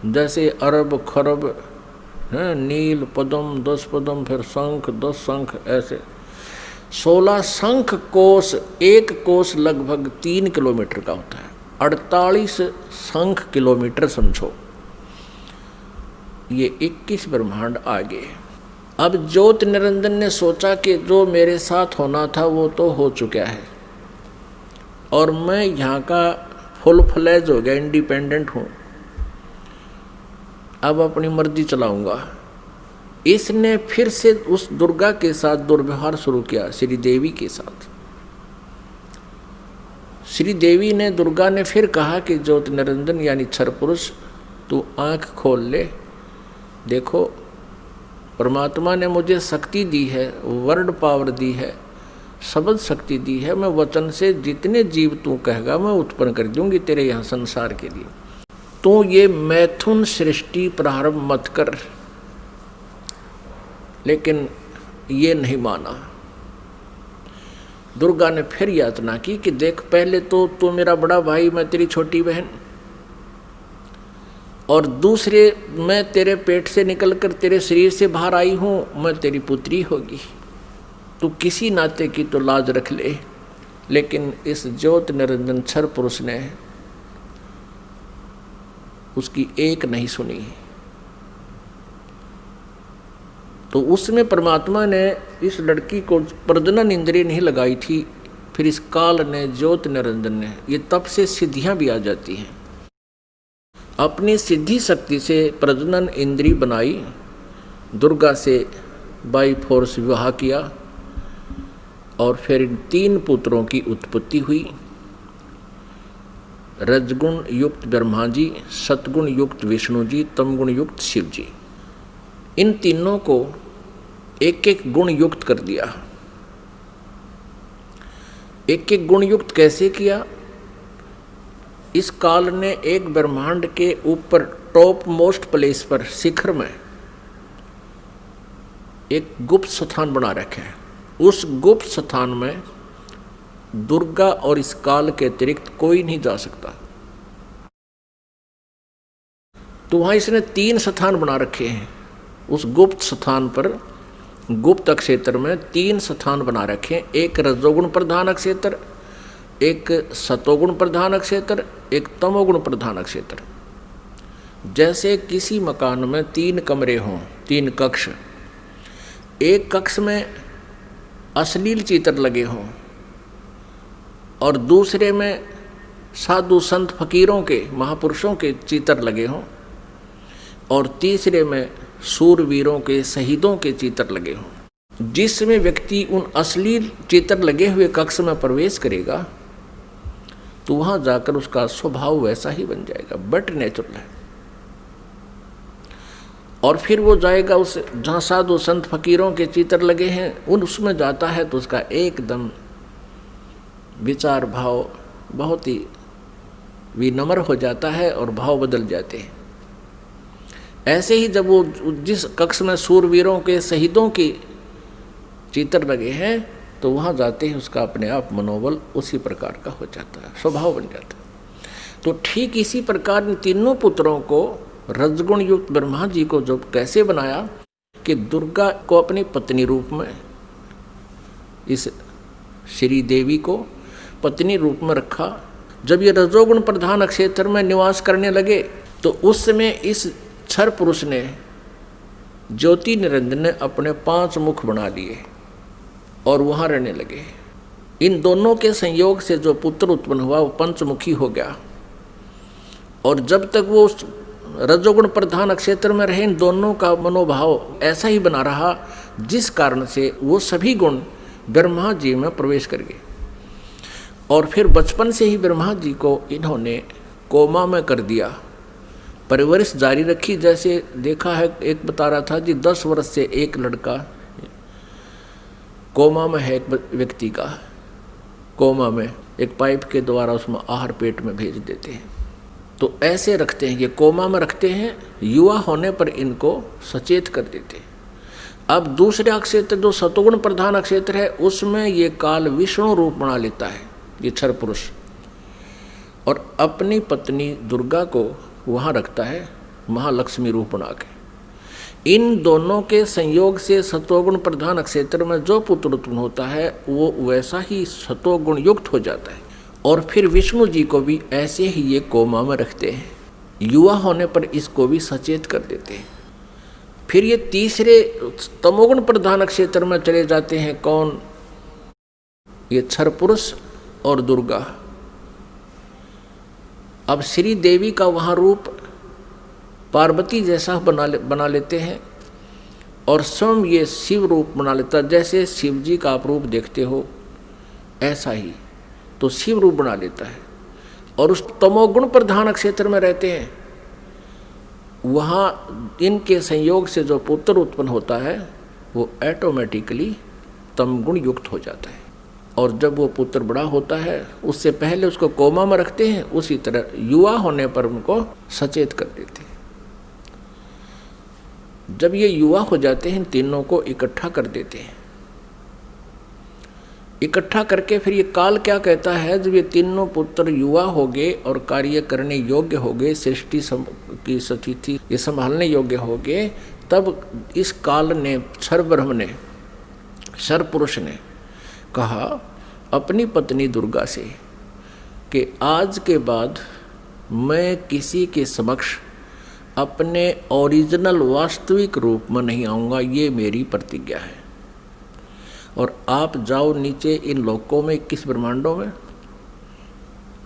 जैसे अरब खरब हैं, नील पद्म 10 पद्म, फिर शंख 10 शंख, ऐसे 16 शंख कोश। एक कोश लगभग 3 किलोमीटर का होता है, 48 शंख किलोमीटर समझो। ये 21 ब्रह्मांड आगे। अब ज्योत निरंजन ने सोचा कि जो मेरे साथ होना था वो तो हो चुका है और मैं यहाँ का फुल फ्लैज हो गया, इंडिपेंडेंट हूँ, अब अपनी मर्जी चलाऊंगा। इसने फिर से उस दुर्गा के साथ दुर्व्यवहार शुरू किया, श्री देवी के साथ। श्री देवी ने, दुर्गा ने फिर कहा कि ज्योति निरंजन यानी क्षर पुरुष, तू आंख खोल ले। देखो, परमात्मा ने मुझे शक्ति दी है, वर्ड पावर दी है, शब्द शक्ति दी है। मैं वचन से जितने जीव तू कहेगा मैं उत्पन्न कर दूंगी तेरे यहाँ संसार के लिए। तू ये मैथुन सृष्टि प्रारंभ मत कर। लेकिन ये नहीं माना। दुर्गा ने फिर यातना की कि देख, पहले तो तू मेरा बड़ा भाई, मैं तेरी छोटी बहन, और दूसरे मैं तेरे पेट से निकलकर तेरे शरीर से बाहर आई हूँ, मैं तेरी पुत्री होगी। तू किसी नाते की तो लाज रख ले। लेकिन इस ज्योति निरंजन क्षर पुरुष ने उसकी एक नहीं सुनी। तो उसमें परमात्मा ने इस लड़की को प्रजनन इंद्रिय नहीं लगाई थी। फिर इस काल ने, ज्योति निरंजन ने, ये तब से सिद्धियां भी आ जाती हैं। अपनी सिद्धि शक्ति से प्रजनन इंद्रिय बनाई, दुर्गा से बाई फोर्स विवाह किया, और फिर 3 पुत्रों की उत्पत्ति हुई। रजगुण युक्त ब्रह्मा जी, सतगुण युक्त विष्णु जी, तमगुण युक्त शिव जी। इन तीनों को एक एक गुण युक्त कर दिया। एक एक गुण युक्त कैसे किया? इस काल ने एक ब्रह्मांड के ऊपर टॉप मोस्ट प्लेस पर, शिखर में एक गुप्त स्थान बना रखे हैं। उस गुप्त स्थान में दुर्गा और इस काल के अतिरिक्त कोई नहीं जा सकता। तो वहां इसने 3 स्थान बना रखे हैं। उस गुप्त स्थान पर, गुप्त क्षेत्र में 3 स्थान बना रखे हैं। एक रजोगुण प्रधान क्षेत्र, एक सतोगुण प्रधान क्षेत्र, एक तमोगुण प्रधान क्षेत्र। जैसे किसी मकान में 3 कमरे हों, 3 कक्ष, एक कक्ष में अश्लील चित्र लगे हों और दूसरे में साधु संत फकीरों के, महापुरुषों के चित्र लगे हों, और तीसरे में सूरवीरों के, शहीदों के चित्र लगे हों। जिसमें व्यक्ति उन अश्लील चित्र लगे हुए कक्ष में प्रवेश करेगा तो वहां जाकर उसका स्वभाव वैसा ही बन जाएगा, बट नेचुरल है। और फिर वो जाएगा उस जहाँ साधु संत फकीरों के चित्र लगे हैं, उसमें जाता है तो उसका एकदम विचार भाव बहुत ही विनम्र हो जाता है और भाव बदल जाते हैं। ऐसे ही जब वो जिस कक्ष में सूरवीरों के, शहीदों के चित्र लगे हैं तो वहाँ जाते ही उसका अपने आप मनोबल उसी प्रकार का हो जाता है, स्वभाव बन जाता है। तो ठीक इसी प्रकार इन तीनों पुत्रों को रजगुण युक्त ब्रह्मा जी को जो कैसे बनाया कि दुर्गा को अपनी पत्नी रूप में, इस श्री देवी को पत्नी रूप में रखा। जब ये रजोगुण प्रधान क्षेत्र में निवास करने लगे तो उस समय इस क्षर पुरुष ने, ज्योति निरंजन ने, अपने 5 मुख बना लिए और वहाँ रहने लगे। इन दोनों के संयोग से जो पुत्र उत्पन्न हुआ वो पंचमुखी हो गया। और जब तक वो रजोगुण प्रधान क्षेत्र में रहे, इन दोनों का मनोभाव ऐसा ही बना रहा, जिस कारण से वो सभी गुण ब्रह्मा जी में प्रवेश कर गए। और फिर बचपन से ही ब्रह्मा जी को इन्होंने कोमा में कर दिया, परवरिश जारी रखी। जैसे देखा है, एक बता रहा था जी, 10 वर्ष से एक लड़का कोमा में है, एक व्यक्ति का कोमा में, एक पाइप के द्वारा उसमें आहार पेट में भेज देते हैं। तो ऐसे रखते हैं, ये कोमा में रखते हैं, युवा होने पर इनको सचेत कर देते हैं। अब दूसरा क्षेत्र जो सतोगुण प्रधान क्षेत्र है, उसमें ये काल विष्णु रूप बना लेता है, ये क्षर पुरुष, और अपनी पत्नी दुर्गा को वहाँ रखता है महालक्ष्मी रूप बना के। इन दोनों के संयोग से सतोगुण प्रधान क्षेत्र में जो पुत्र उत्पन्न होता है वो वैसा ही सतोगुण युक्त हो जाता है। और फिर विष्णु जी को भी ऐसे ही ये कोमा में रखते हैं, युवा होने पर इसको भी सचेत कर देते हैं। फिर ये तीसरे तमोगुण प्रधान क्षेत्र में चले जाते हैं। कौन? ये क्षर पुरुष और दुर्गा। अब श्री देवी का वहाँ रूप पार्वती जैसा बना लेते हैं और स्वयं ये शिव रूप बना लेता। जैसे शिव जी का आप रूप देखते हो ऐसा ही तो शिव रूप बना लेता है और उस तमोगुण प्रधान क्षेत्र में रहते हैं। वहाँ इनके संयोग से जो पुत्र उत्पन्न होता है वो ऑटोमेटिकली तमगुण युक्त हो जाता है। और जब वो पुत्र बड़ा होता है उससे पहले उसको कोमा में रखते हैं, उसी तरह युवा होने पर उनको सचेत कर देते हैं। जब ये युवा हो जाते हैं तीनों को इकट्ठा कर देते हैं। इकट्ठा करके फिर ये काल क्या कहता है, जब ये तीनों पुत्र युवा हो गए और कार्य करने योग्य हो गए, सृष्टि की स्थिति ये संभालने योग्य हो गए, तब इस काल ने क्षरब्रह्म ने क्षरपुरुष ने कहा अपनी पत्नी दुर्गा से कि आज के बाद मैं किसी के समक्ष अपने ओरिजिनल वास्तविक रूप में नहीं आऊँगा, ये मेरी प्रतिज्ञा है। और आप जाओ नीचे इन लोकों में 21 ब्रह्मांडों में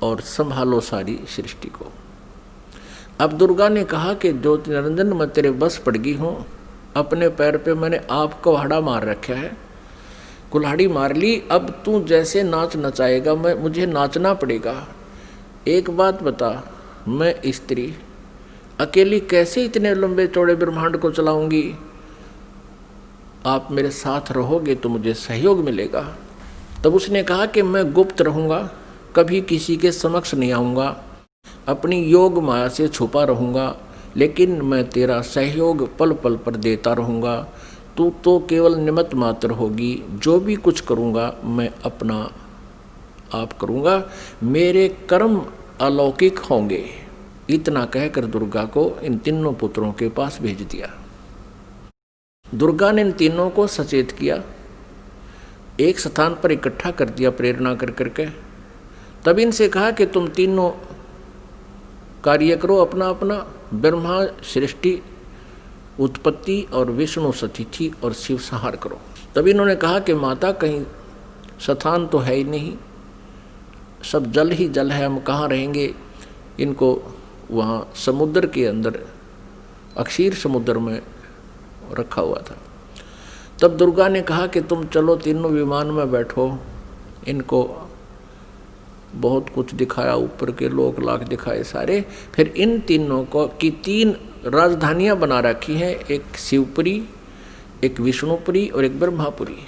और संभालो सारी सृष्टि को। अब दुर्गा ने कहा कि ज्योति निरंजन मैं तेरे बस पड़ गई हूँ, अपने पैर पे मैंने आपको कुल्हाड़ा मार रखा है, कुल्हाड़ी मार ली, अब तू जैसे नाच नचाएगा मुझे नाचना पड़ेगा। एक बात बता, मैं स्त्री अकेली कैसे इतने लंबे चौड़े ब्रह्मांड को चलाऊंगी? आप मेरे साथ रहोगे तो मुझे सहयोग मिलेगा। तब उसने कहा कि मैं गुप्त रहूँगा, कभी किसी के समक्ष नहीं आऊँगा, अपनी योग माया से छुपा रहूँगा, लेकिन मैं तेरा सहयोग पल पल पर देता रहूँगा। तू तो केवल निमित्त मात्र होगी, जो भी कुछ करूँगा मैं अपना आप करूँगा, मेरे कर्म अलौकिक होंगे। इतना कहकर दुर्गा को इन तीनों पुत्रों के पास भेज दिया। दुर्गा ने इन तीनों को सचेत किया, एक स्थान पर इकट्ठा कर दिया प्रेरणा कर करके। तब इनसे कहा कि तुम तीनों कार्य करो अपना अपना, ब्रह्मा सृष्टि उत्पत्ति और विष्णु सतिथि और शिव संहार करो। तब इन्होंने कहा कि माता कहीं स्थान तो है ही नहीं, सब जल ही जल है, हम कहाँ रहेंगे। इनको वहाँ समुद्र के अंदर अक्षीर समुद्र में रखा हुआ था। तब दुर्गा ने कहा कि तुम चलो तीनों विमान में बैठो। इनको बहुत कुछ दिखाया, ऊपर के लोक लाख दिखाए सारे। फिर इन तीनों को की 3 राजधानियां बना रखी हैं, एक शिवपुरी, एक विष्णुपुरी और एक ब्रह्मापुरी।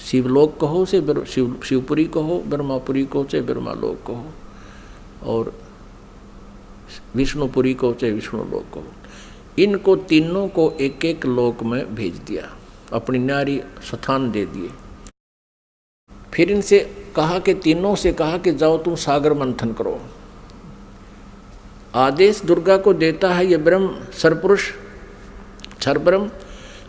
शिवलोक कहो से शिवपुरी कहो, ब्रह्मापुरी को से ब्रह्मालोक कहो, और विष्णुपुरी को चाहे विष्णु लोक को। इनको तीनों को एक एक लोक में भेज दिया, अपनी न्यारी स्थान दे दिए। फिर इनसे कहा कि तीनों से कहा कि जाओ तुम सागर मंथन करो। आदेश दुर्गा को देता है ये ब्रह्म सरपुरुष क्षरब्रह्म,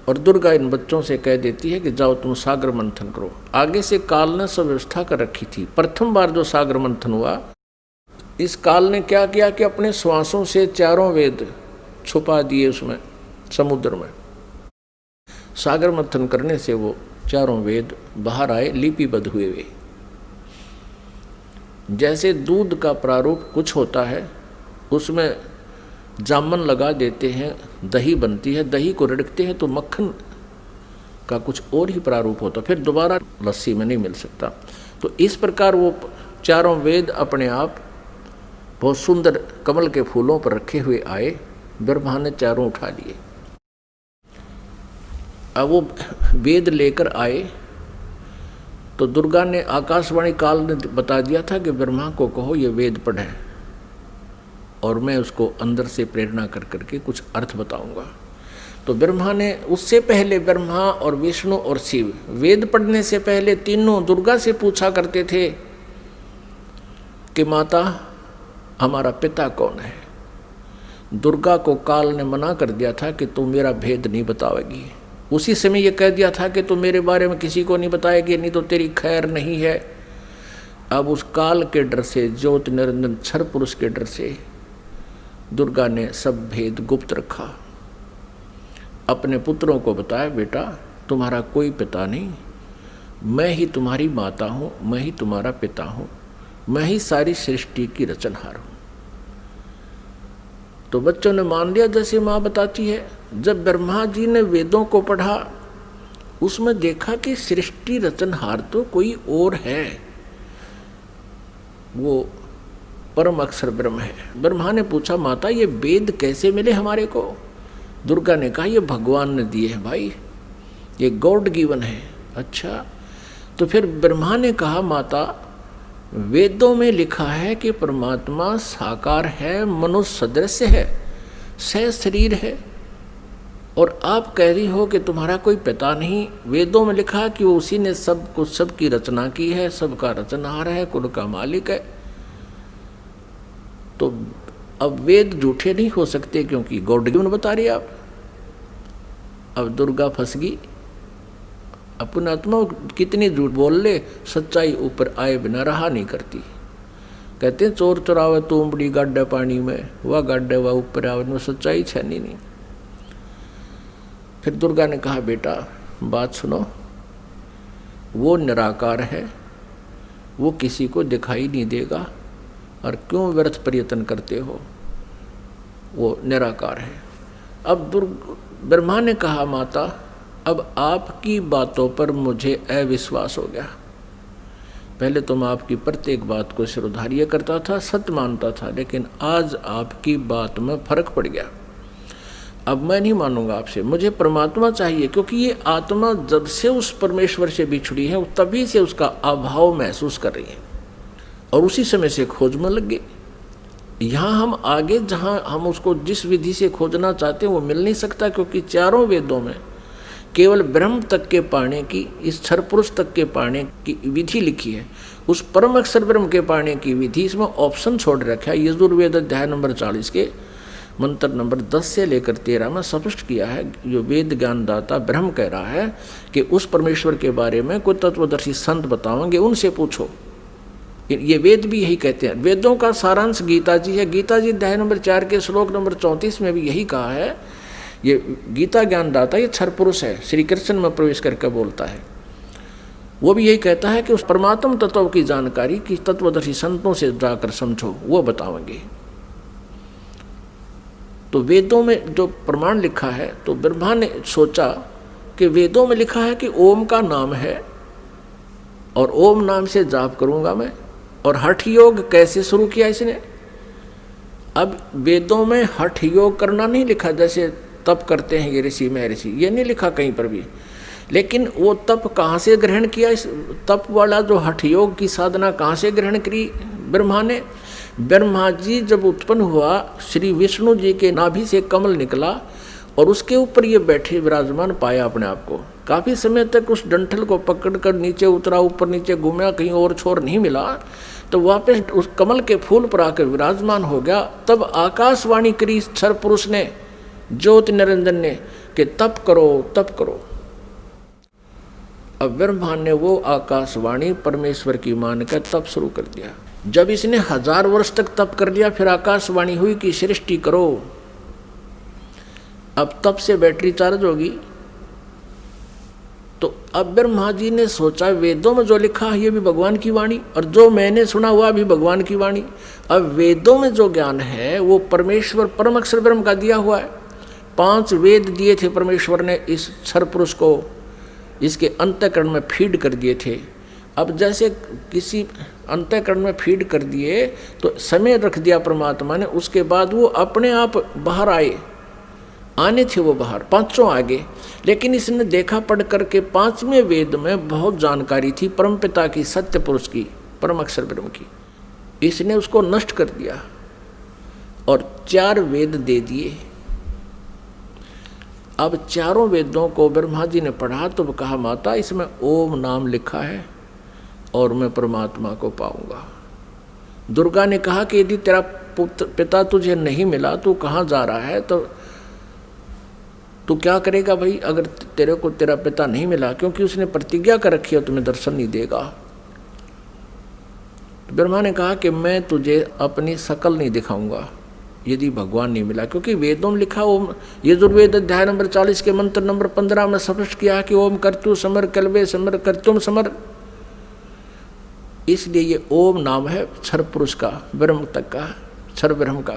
और दुर्गा इन बच्चों से कह देती है कि जाओ तुम सागर मंथन करो। आगे से काल ने सब व्यवस्था कर रखी थी। प्रथम बार जो सागर मंथन हुआ, इस काल ने क्या किया कि अपने श्वासों से 4 वेद छुपा दिए उसमें समुद्र में। सागर मंथन करने से वो 4 वेद बाहर आए, लिपिबद्ध हुए वे। जैसे दूध का प्रारूप कुछ होता है, उसमें जामन लगा देते हैं, दही बनती है, दही को रिड़कते हैं तो मक्खन का कुछ और ही प्रारूप होता, फिर दोबारा लस्सी में नहीं मिल सकता। तो इस प्रकार वो 4 वेद अपने आप बहुत सुंदर कमल के फूलों पर रखे हुए आए। ब्रह्मा ने 4 उठा लिए। अब वो वेद लेकर आए तो दुर्गा ने आकाशवाणी काल ने बता दिया था कि ब्रह्मा को कहो ये वेद पढ़े, और मैं उसको अंदर से प्रेरणा कर करके कुछ अर्थ बताऊंगा। तो ब्रह्मा ने उससे पहले, ब्रह्मा और विष्णु और शिव वेद पढ़ने से पहले तीनों दुर्गा से पूछा करते थे कि माता हमारा पिता कौन है। दुर्गा को काल ने मना कर दिया था कि तुम मेरा भेद नहीं बताओगी। उसी समय ये कह दिया था कि तुम मेरे बारे में किसी को नहीं बताएगी, नहीं तो तेरी खैर नहीं है। अब उस काल के डर से, ज्योति निरंजन क्षर पुरुष के डर से दुर्गा ने सब भेद गुप्त रखा। अपने पुत्रों को बताया, बेटा तुम्हारा कोई पिता नहीं, मैं ही तुम्हारी माता हूँ, मैं ही तुम्हारा पिता हूँ, मैं ही सारी सृष्टि की रचनहार हूँ। तो बच्चों ने मान लिया जैसे माँ बताती है। जब ब्रह्मा जी ने वेदों को पढ़ा, उसमें देखा कि सृष्टि रचनहार तो कोई और है, वो परम अक्षर ब्रह्म है। ब्रह्मा ने पूछा, माता ये वेद कैसे मिले हमारे को? दुर्गा ने कहा, ये भगवान ने दिए हैं भाई, ये गॉड गिवन है। अच्छा, तो फिर ब्रह्मा ने कहा, माता वेदों में लिखा है कि परमात्मा साकार है, मनुष्य सदृश है, शरीर है, और आप कह रही हो कि तुम्हारा कोई पिता नहीं। वेदों में लिखा है कि वो उसी ने सब कुछ, सबकी रचना की है, सबका रचनहार है, कुल का मालिक है। तो अब वेद झूठे नहीं हो सकते क्योंकि गॉड गिवन बता रही आप। अब दुर्गा फंस गई। अपना आत्मा कितनी झूठ बोल ले, सच्चाई ऊपर आए बिना रहा नहीं करती। कहते हैं चोर चुरावे तोमड़ी गाड्डा पानी में, वह गाड्डा वह ऊपर आवे, में सच्चाई छनी नहीं। फिर दुर्गा ने कहा, बेटा बात सुनो, वो निराकार है, वो किसी को दिखाई नहीं देगा, और क्यों व्यर्थ प्रयत्न करते हो, वो निराकार है। अब ब्रह्मा ने कहा, माता अब आपकी बातों पर मुझे अविश्वास हो गया। पहले तो मैं आपकी प्रत्येक बात को सिरोधार्य करता था, सत्य मानता था, लेकिन आज आपकी बात में फर्क पड़ गया। अब मैं नहीं मानूंगा आपसे, मुझे परमात्मा चाहिए, क्योंकि ये आत्मा जब से उस परमेश्वर से बिछड़ी है तभी से उसका अभाव महसूस कर रही है, और उसी समय से खोज में लग गई। यहाँ हम आगे जहाँ हम उसको जिस विधि से खोजना चाहते हैं वो मिल नहीं सकता, क्योंकि चारों वेदों में केवल ब्रह्म तक के पाने की, इस क्षर पुरुष तक के पाने की विधि लिखी है। उस परम अक्षर ब्रह्म के पाने की विधि इसमें ऑप्शन छोड़ रखा है। यजुर्वेद अध्याय नंबर 40 के मंत्र नंबर 10 से लेकर 13 में स्पष्ट किया है। जो वेद ज्ञानदाता ब्रह्म कह रहा है कि उस परमेश्वर के बारे में कोई तत्वदर्शी संत बताओगे, उनसे पूछो। ये वेद भी यही कहते हैं। वेदों का सारांश गीता जी है। गीता जी अध्याय नंबर 4 के श्लोक नंबर 34 में भी यही कहा है। ये गीता ज्ञानदाता ये क्षर पुरुष है, श्री कृष्ण में प्रवेश करके बोलता है। वो भी यही कहता है कि उस परमात्म तत्व की जानकारी की तत्वदर्शी संतों से जाकर समझो, वो बताएंगे। तो वेदों में जो प्रमाण लिखा है, तो ब्रह्मा ने सोचा कि वेदों में लिखा है कि ओम का नाम है, और ओम नाम से जाप करूंगा मैं। और हठ योग कैसे शुरू किया इसने? अब वेदों में हठ योग करना नहीं लिखा, जैसे तप करते हैं ये ऋषि महर्षि, ये नहीं लिखा कहीं पर भी। लेकिन वो तप कहाँ से ग्रहण किया? इस तप वाला जो हठ योग की साधना कहाँ से ग्रहण करी ब्रह्मा ने? ब्रह्मा जी जब उत्पन्न हुआ, श्री विष्णु जी के नाभि से कमल निकला और उसके ऊपर ये बैठे विराजमान पाया अपने आप को। काफ़ी समय तक उस डंठल को पकड़कर नीचे उतरा, ऊपर नीचे घूमा, कहीं और छोर नहीं मिला, तो वापस उस कमल के फूल पर आकर विराजमान हो गया। तब आकाशवाणी करी क्षर पुरुष ने, ज्योति निरंजन ने, कि तप करो तप करो। अब ब्रह्मा ने वो आकाशवाणी परमेश्वर की मानकर तप शुरू कर दिया। जब इसने 1000 वर्ष तक तप कर लिया, फिर आकाशवाणी हुई कि सृष्टि करो। अब तप से बैटरी चार्ज होगी। तो अब ब्रह्मा जी ने सोचा, वेदों में जो लिखा है ये भी भगवान की वाणी, और जो मैंने सुना हुआ भी भगवान की वाणी। अब वेदों में जो ज्ञान है वो परमेश्वर परम अक्षर ब्रह्म का दिया हुआ है। 5 वेद दिए थे परमेश्वर ने इस क्षर पुरुष को, इसके अंतःकरण में फीड कर दिए थे। अब जैसे किसी अंतःकरण में फीड कर दिए तो समय रख दिया परमात्मा ने, उसके बाद वो अपने आप बाहर आने थे वो बाहर, 5 आगे। लेकिन इसने देखा पढ़ करके 5वें वेद में बहुत जानकारी थी परमपिता की, सत्य पुरुष की, परम अक्षर ब्रह्म की। इसने उसको नष्ट कर दिया और 4 वेद दे दिए। अब चारों वेदों को ब्रह्मा जी ने पढ़ा तो कहा, माता इसमें ओम नाम लिखा है और मैं परमात्मा को पाऊंगा। दुर्गा ने कहा कि यदि तेरा पिता तुझे नहीं मिला, तू कहाँ जा रहा है, तो तू क्या करेगा भाई अगर तेरे को तेरा पिता नहीं मिला, क्योंकि उसने प्रतिज्ञा कर रखी है तुम्हें दर्शन नहीं देगा। तो ब्रह्मा ने कहा कि मैं तुझे अपनी शकल नहीं दिखाऊंगा यदि भगवान नहीं मिला, क्योंकि वेदों में लिखा ओम, यजुर्वेद अध्याय नंबर 40 के मंत्र नंबर 15 में स्पष्ट किया कि ओम कर्तु समर कल्वे समर कर्तुम समर। इसलिए ये ओम नाम है क्षर पुरुष का, ब्रह्म तक का, क्षर ब्रह्म का।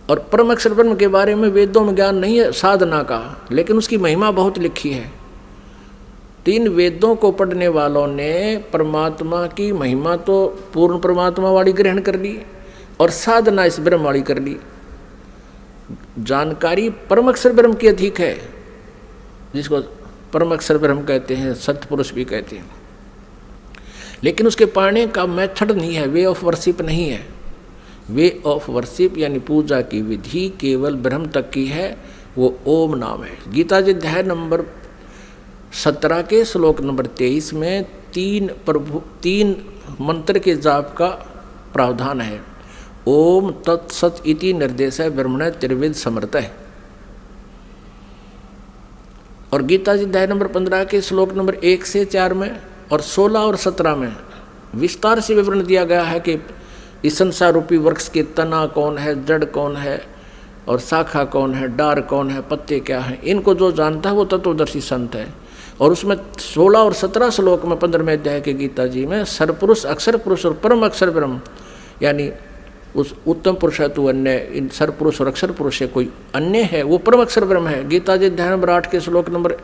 और परम अक्षर ब्रह्म के बारे में वेदों में ज्ञान नहीं है साधना का, लेकिन उसकी महिमा बहुत लिखी है। 3 वेदों को पढ़ने वालों ने परमात्मा की महिमा तो पूर्ण परमात्मा वाली ग्रहण कर ली और साधना इस ब्रह्म वाली कर ली। जानकारी परम अक्षर ब्रह्म की अधिक है, जिसको परम अक्षर ब्रह्म कहते हैं, सत्पुरुष भी कहते हैं, लेकिन उसके पाने का मेथड नहीं है, वे ऑफ वर्शिप नहीं है। वे ऑफ वर्शिप यानी पूजा की विधि केवल ब्रह्म तक की है, वो ओम नाम है। गीता जी अध्याय नंबर 17 के श्लोक नंबर 23 में 3 मंत्र के जाप का प्रावधान है। ओम तत्सत इति निर्देश है ब्रह्मण त्रिविध समर्थ है। और गीता जी अध्याय नंबर 15 के श्लोक नंबर 1 से 4 में और 16 और 17 में विस्तार से विवरण दिया गया है कि इस संसार रूपी वृक्ष के तना कौन है, जड़ कौन है और शाखा कौन है, डार कौन है, पत्ते क्या हैं। इनको जो जानता है वो तत्वदर्शी संत है। और उसमें 16 और 17 श्लोक में 15वें अध्याय के गीता जी में सरपुरुष, अक्षर पुरुष और परम अक्षर ब्रह्म यानी उस उत्तम पुरुष है तू अन्य, इन सरपुरुष और अक्षर पुरुष से कोई अन्य है वो परम अक्षर ब्रह्म है। गीता जी अध्याय नंबर 8 के श्लोक नंबर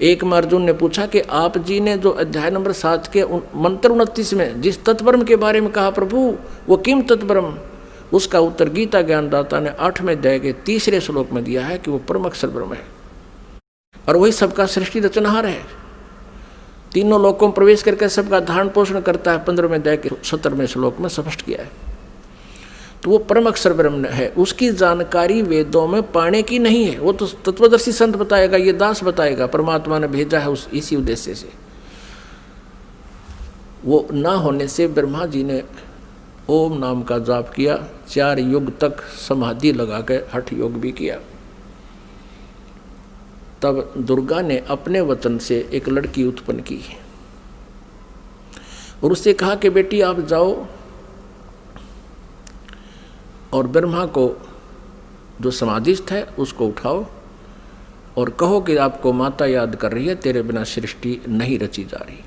1 में अर्जुन ने पूछा कि आप जी ने जो अध्याय नंबर 7 के मंत्र 29 में जिस तत्ब्रह्म के बारे में कहा प्रभु वो किम तत्ब्रह्म, उसका उत्तर गीता ज्ञानदाता ने 8वें अध्याय के 3रे श्लोक में दिया है कि वो परम अक्षर ब्रह्म है और वही सबका सृष्टि रचनहार है। तीनों लोकों में प्रवेश करके सबका धारण पोषण करता है, 15वें अध्याय के 17वें श्लोक में स्पष्ट किया है। तो वो परम अक्षर ब्रह्म है। उसकी जानकारी वेदों में पाने की नहीं है, वो तो तत्वदर्शी संत बताएगा, ये दास बताएगा, परमात्मा ने भेजा है इसी उद्देश्य से। वो ना होने से ब्रह्मा जी ने ओम नाम का जाप किया, 4 युग तक समाधि लगा के हठ योग भी किया। तब दुर्गा ने अपने वचन से एक लड़की उत्पन्न की और उससे कहा कि बेटी आप जाओ और ब्रह्मा को जो समाधिस्थ है उसको उठाओ और कहो कि आपको माता याद कर रही है, तेरे बिना सृष्टि नहीं रची जा रही।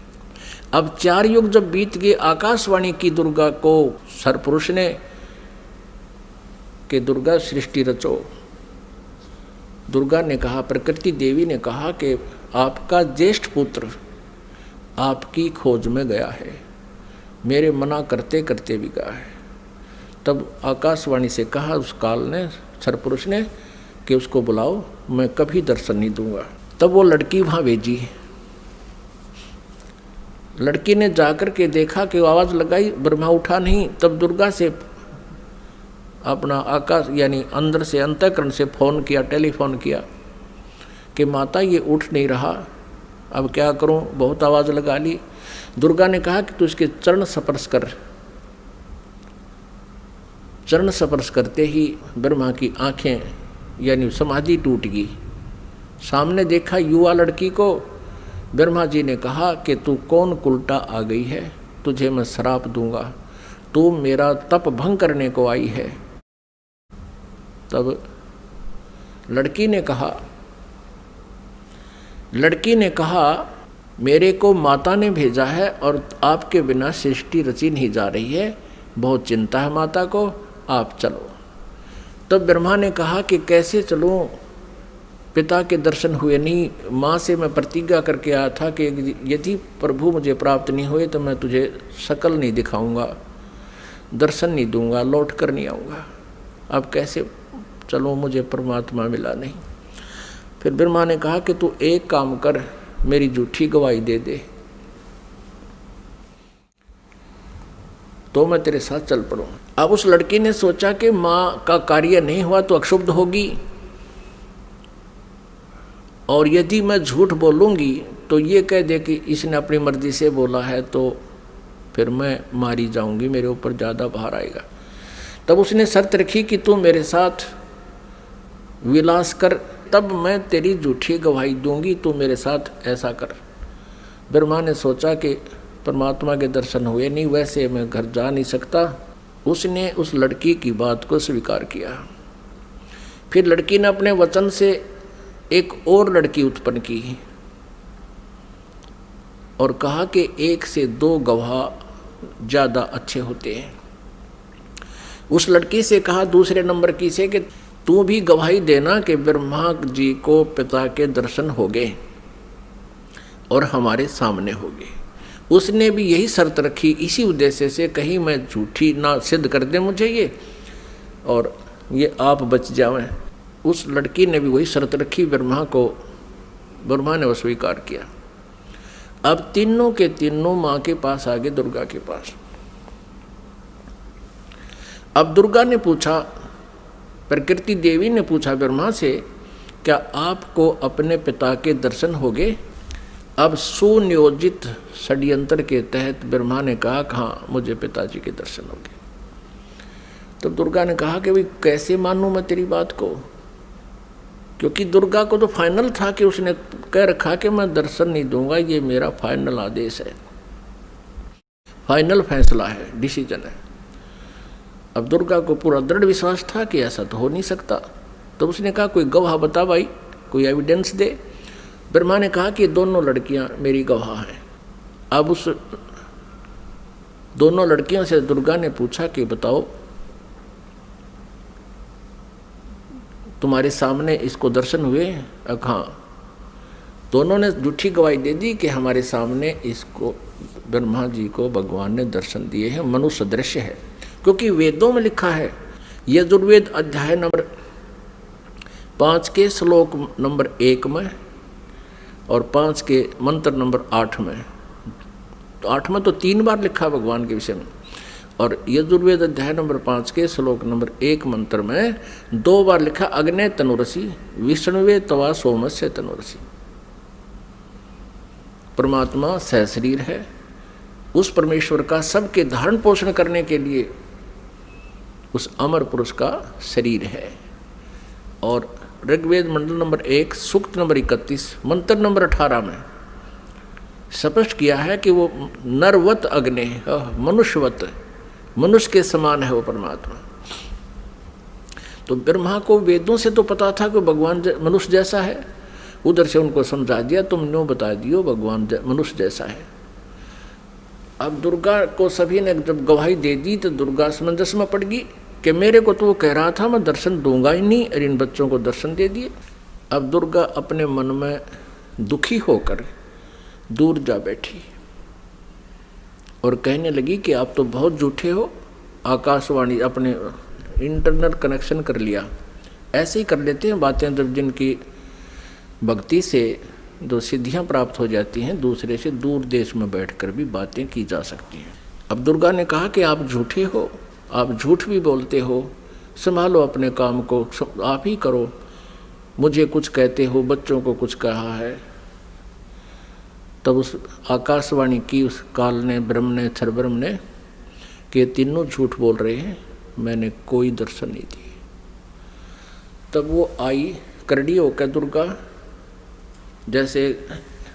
अब 4 युग जब बीत गए, आकाशवाणी की दुर्गा को सरपुरुष ने कि दुर्गा सृष्टि रचो। दुर्गा ने कहा, प्रकृति देवी ने कहा कि आपका ज्येष्ठ पुत्र आपकी खोज में गया है, मेरे मना करते करते भी गया है। तब आकाशवाणी से कहा उस काल ने, सरपुरुष ने, कि उसको बुलाओ, मैं कभी दर्शन नहीं दूंगा। तब वो लड़की वहाँ भेजी। लड़की ने जाकर के देखा कि आवाज़ लगाई, ब्रह्मा उठा नहीं। तब दुर्गा से अपना आकाश यानी अंदर से अंतःकरण से फ़ोन किया, टेलीफोन किया कि माता ये उठ नहीं रहा, अब क्या करूं, बहुत आवाज़ लगा ली। दुर्गा ने कहा कि तू इसके चरण स्पर्श कर। चरण स्पर्श करते ही ब्रह्मा की आंखें यानी समाधि टूट गई। सामने देखा युवा लड़की को। ब्रह्मा जी ने कहा कि तू कौन कुलटा आ गई है, तुझे मैं श्राप दूंगा, तू मेरा तप भंग करने को आई है। तब लड़की ने कहा मेरे को माता ने भेजा है और आपके बिना सृष्टि रची नहीं जा रही है, बहुत चिंता है माता को, आप चलो। तब ब्रह्मा ने कहा कि कैसे चलूं, पिता के दर्शन हुए नहीं। माँ से मैं प्रतिज्ञा करके आया था कि यदि प्रभु मुझे प्राप्त नहीं हुए तो मैं तुझे शकल नहीं दिखाऊंगा, दर्शन नहीं दूंगा, लौट कर नहीं आऊँगा। अब कैसे चलो, मुझे परमात्मा मिला नहीं। फिर ब्रह्मा ने कहा कि तू एक काम कर, मेरी झूठी गवाही दे दे तो मैं तेरे साथ चल पड़ूँ। अब उस लड़की ने सोचा कि माँ का कार्य नहीं हुआ तो अक्षुब्ध होगी, और यदि मैं झूठ बोलूँगी तो ये कह दे कि इसने अपनी मर्जी से बोला है, तो फिर मैं मारी जाऊँगी, मेरे ऊपर ज़्यादा भार आएगा। तब उसने शर्त रखी कि तू मेरे साथ विलास कर, तब मैं तेरी झूठी गवाही दूंगी, तू मेरे साथ ऐसा कर। ब्रह्मा ने सोचा कि परमात्मा के दर्शन हुए नहीं, वैसे मैं घर जा नहीं सकता। उसने उस लड़की की बात को स्वीकार किया। फिर लड़की ने अपने वचन से एक और लड़की उत्पन्न की और कहा कि 1 से 2 गवाह ज़्यादा अच्छे होते हैं। उस लड़की से कहा दूसरे नंबर की से कि तू भी गवाही देना कि ब्रह्मा जी को पिता के दर्शन हो गए और हमारे सामने हो गए। उसने भी यही शर्त रखी, इसी उद्देश्य से कहीं मैं झूठी ना सिद्ध कर दे मुझे ये और ये आप बच जावें। उस लड़की ने भी वही शर्त रखी, ब्रह्मा ने वो स्वीकार किया। अब तीनों के तीनों माँ के पास आ गए, दुर्गा के पास। अब दुर्गा ने पूछा, प्रकृति देवी ने पूछा ब्रह्मा से, क्या आपको अपने पिता के दर्शन हो गए? अब सुनियोजित षड्यंत्र के तहत ब्रह्मा ने कहा हाँ मुझे पिताजी के दर्शन हो गए। तो दुर्गा ने कहा कि भाई कैसे मानूं मैं तेरी बात को, क्योंकि दुर्गा को तो फाइनल था कि उसने कह रखा कि मैं दर्शन नहीं दूंगा, ये मेरा फाइनल आदेश है, फाइनल फैसला है, डिसीजन है। अब दुर्गा को पूरा दृढ़ विश्वास था कि ऐसा तो हो नहीं सकता। तो उसने कहा कोई गवाह बता भाई, कोई एविडेंस दे। ब्रह्मा ने कहा कि दोनों लड़कियां मेरी गवाह हैं। अब उस दोनों लड़कियों से दुर्गा ने पूछा कि बताओ तुम्हारे सामने इसको दर्शन हुए? हाँ। दोनों ने झूठी गवाही दे दी कि हमारे सामने इसको ब्रह्मा जी को भगवान ने दर्शन दिए हैं, मनुष्य दृश्य है। क्योंकि वेदों में लिखा है, यजुर्वेद अध्याय नंबर 5 के श्लोक नंबर 1 में और 5 के मंत्र नंबर 8 में, तो 8 में तो 3 बार लिखा भगवान के विषय में, और यजुर्वेद अध्याय नंबर 5 के श्लोक नंबर 1 मंत्र में 2 बार लिखा अग्ने तनुरसी विष्णुवे तवा सोमस्य तनुरसी। परमात्मा सहशरीर है, उस परमेश्वर का सबके धारण पोषण करने के लिए उस अमर पुरुष का शरीर है। और ऋग्वेद मंडल नंबर 1 सूक्त नंबर 31 मंत्र नंबर 18 में स्पष्ट किया है कि वो नरवत अग्नि, मनुष्यवत, मनुष्य के समान है वो परमात्मा। तो ब्रह्मा को वेदों से तो पता था कि भगवान मनुष्य जैसा है, उधर से उनको समझा दिया, तुम न्यों बता दियो भगवान मनुष्य जैसा है। अब दुर्गा को सभी ने जब गवाही दे दी तो दुर्गा असमंजस में पड़ गई कि मेरे को तो वो कह रहा था मैं दर्शन दूंगा ही नहीं, और इन बच्चों को दर्शन दे दिए। अब दुर्गा अपने मन में दुखी होकर दूर जा बैठी और कहने लगी कि आप तो बहुत झूठे हो। आकाशवाणी अपने इंटरनेट कनेक्शन कर लिया, ऐसे ही कर लेते हैं बातें जब जिनकी भक्ति से जो सिद्धियां प्राप्त हो जाती हैं, दूसरे से दूर देश में बैठकर भी बातें की जा सकती हैं। अब दुर्गा ने कहा कि आप झूठे हो, आप झूठ भी बोलते हो, संभालो अपने काम को, आप ही करो, मुझे कुछ कहते हो, बच्चों को कुछ कहा है। तब उस आकाशवाणी की उस काल ने, ब्रह्म ने, क्षरब्रह्म ने कि तीनों झूठ बोल रहे हैं, मैंने कोई दर्शन नहीं दिए। तब वो आई करड़ी होकर दुर्गा, जैसे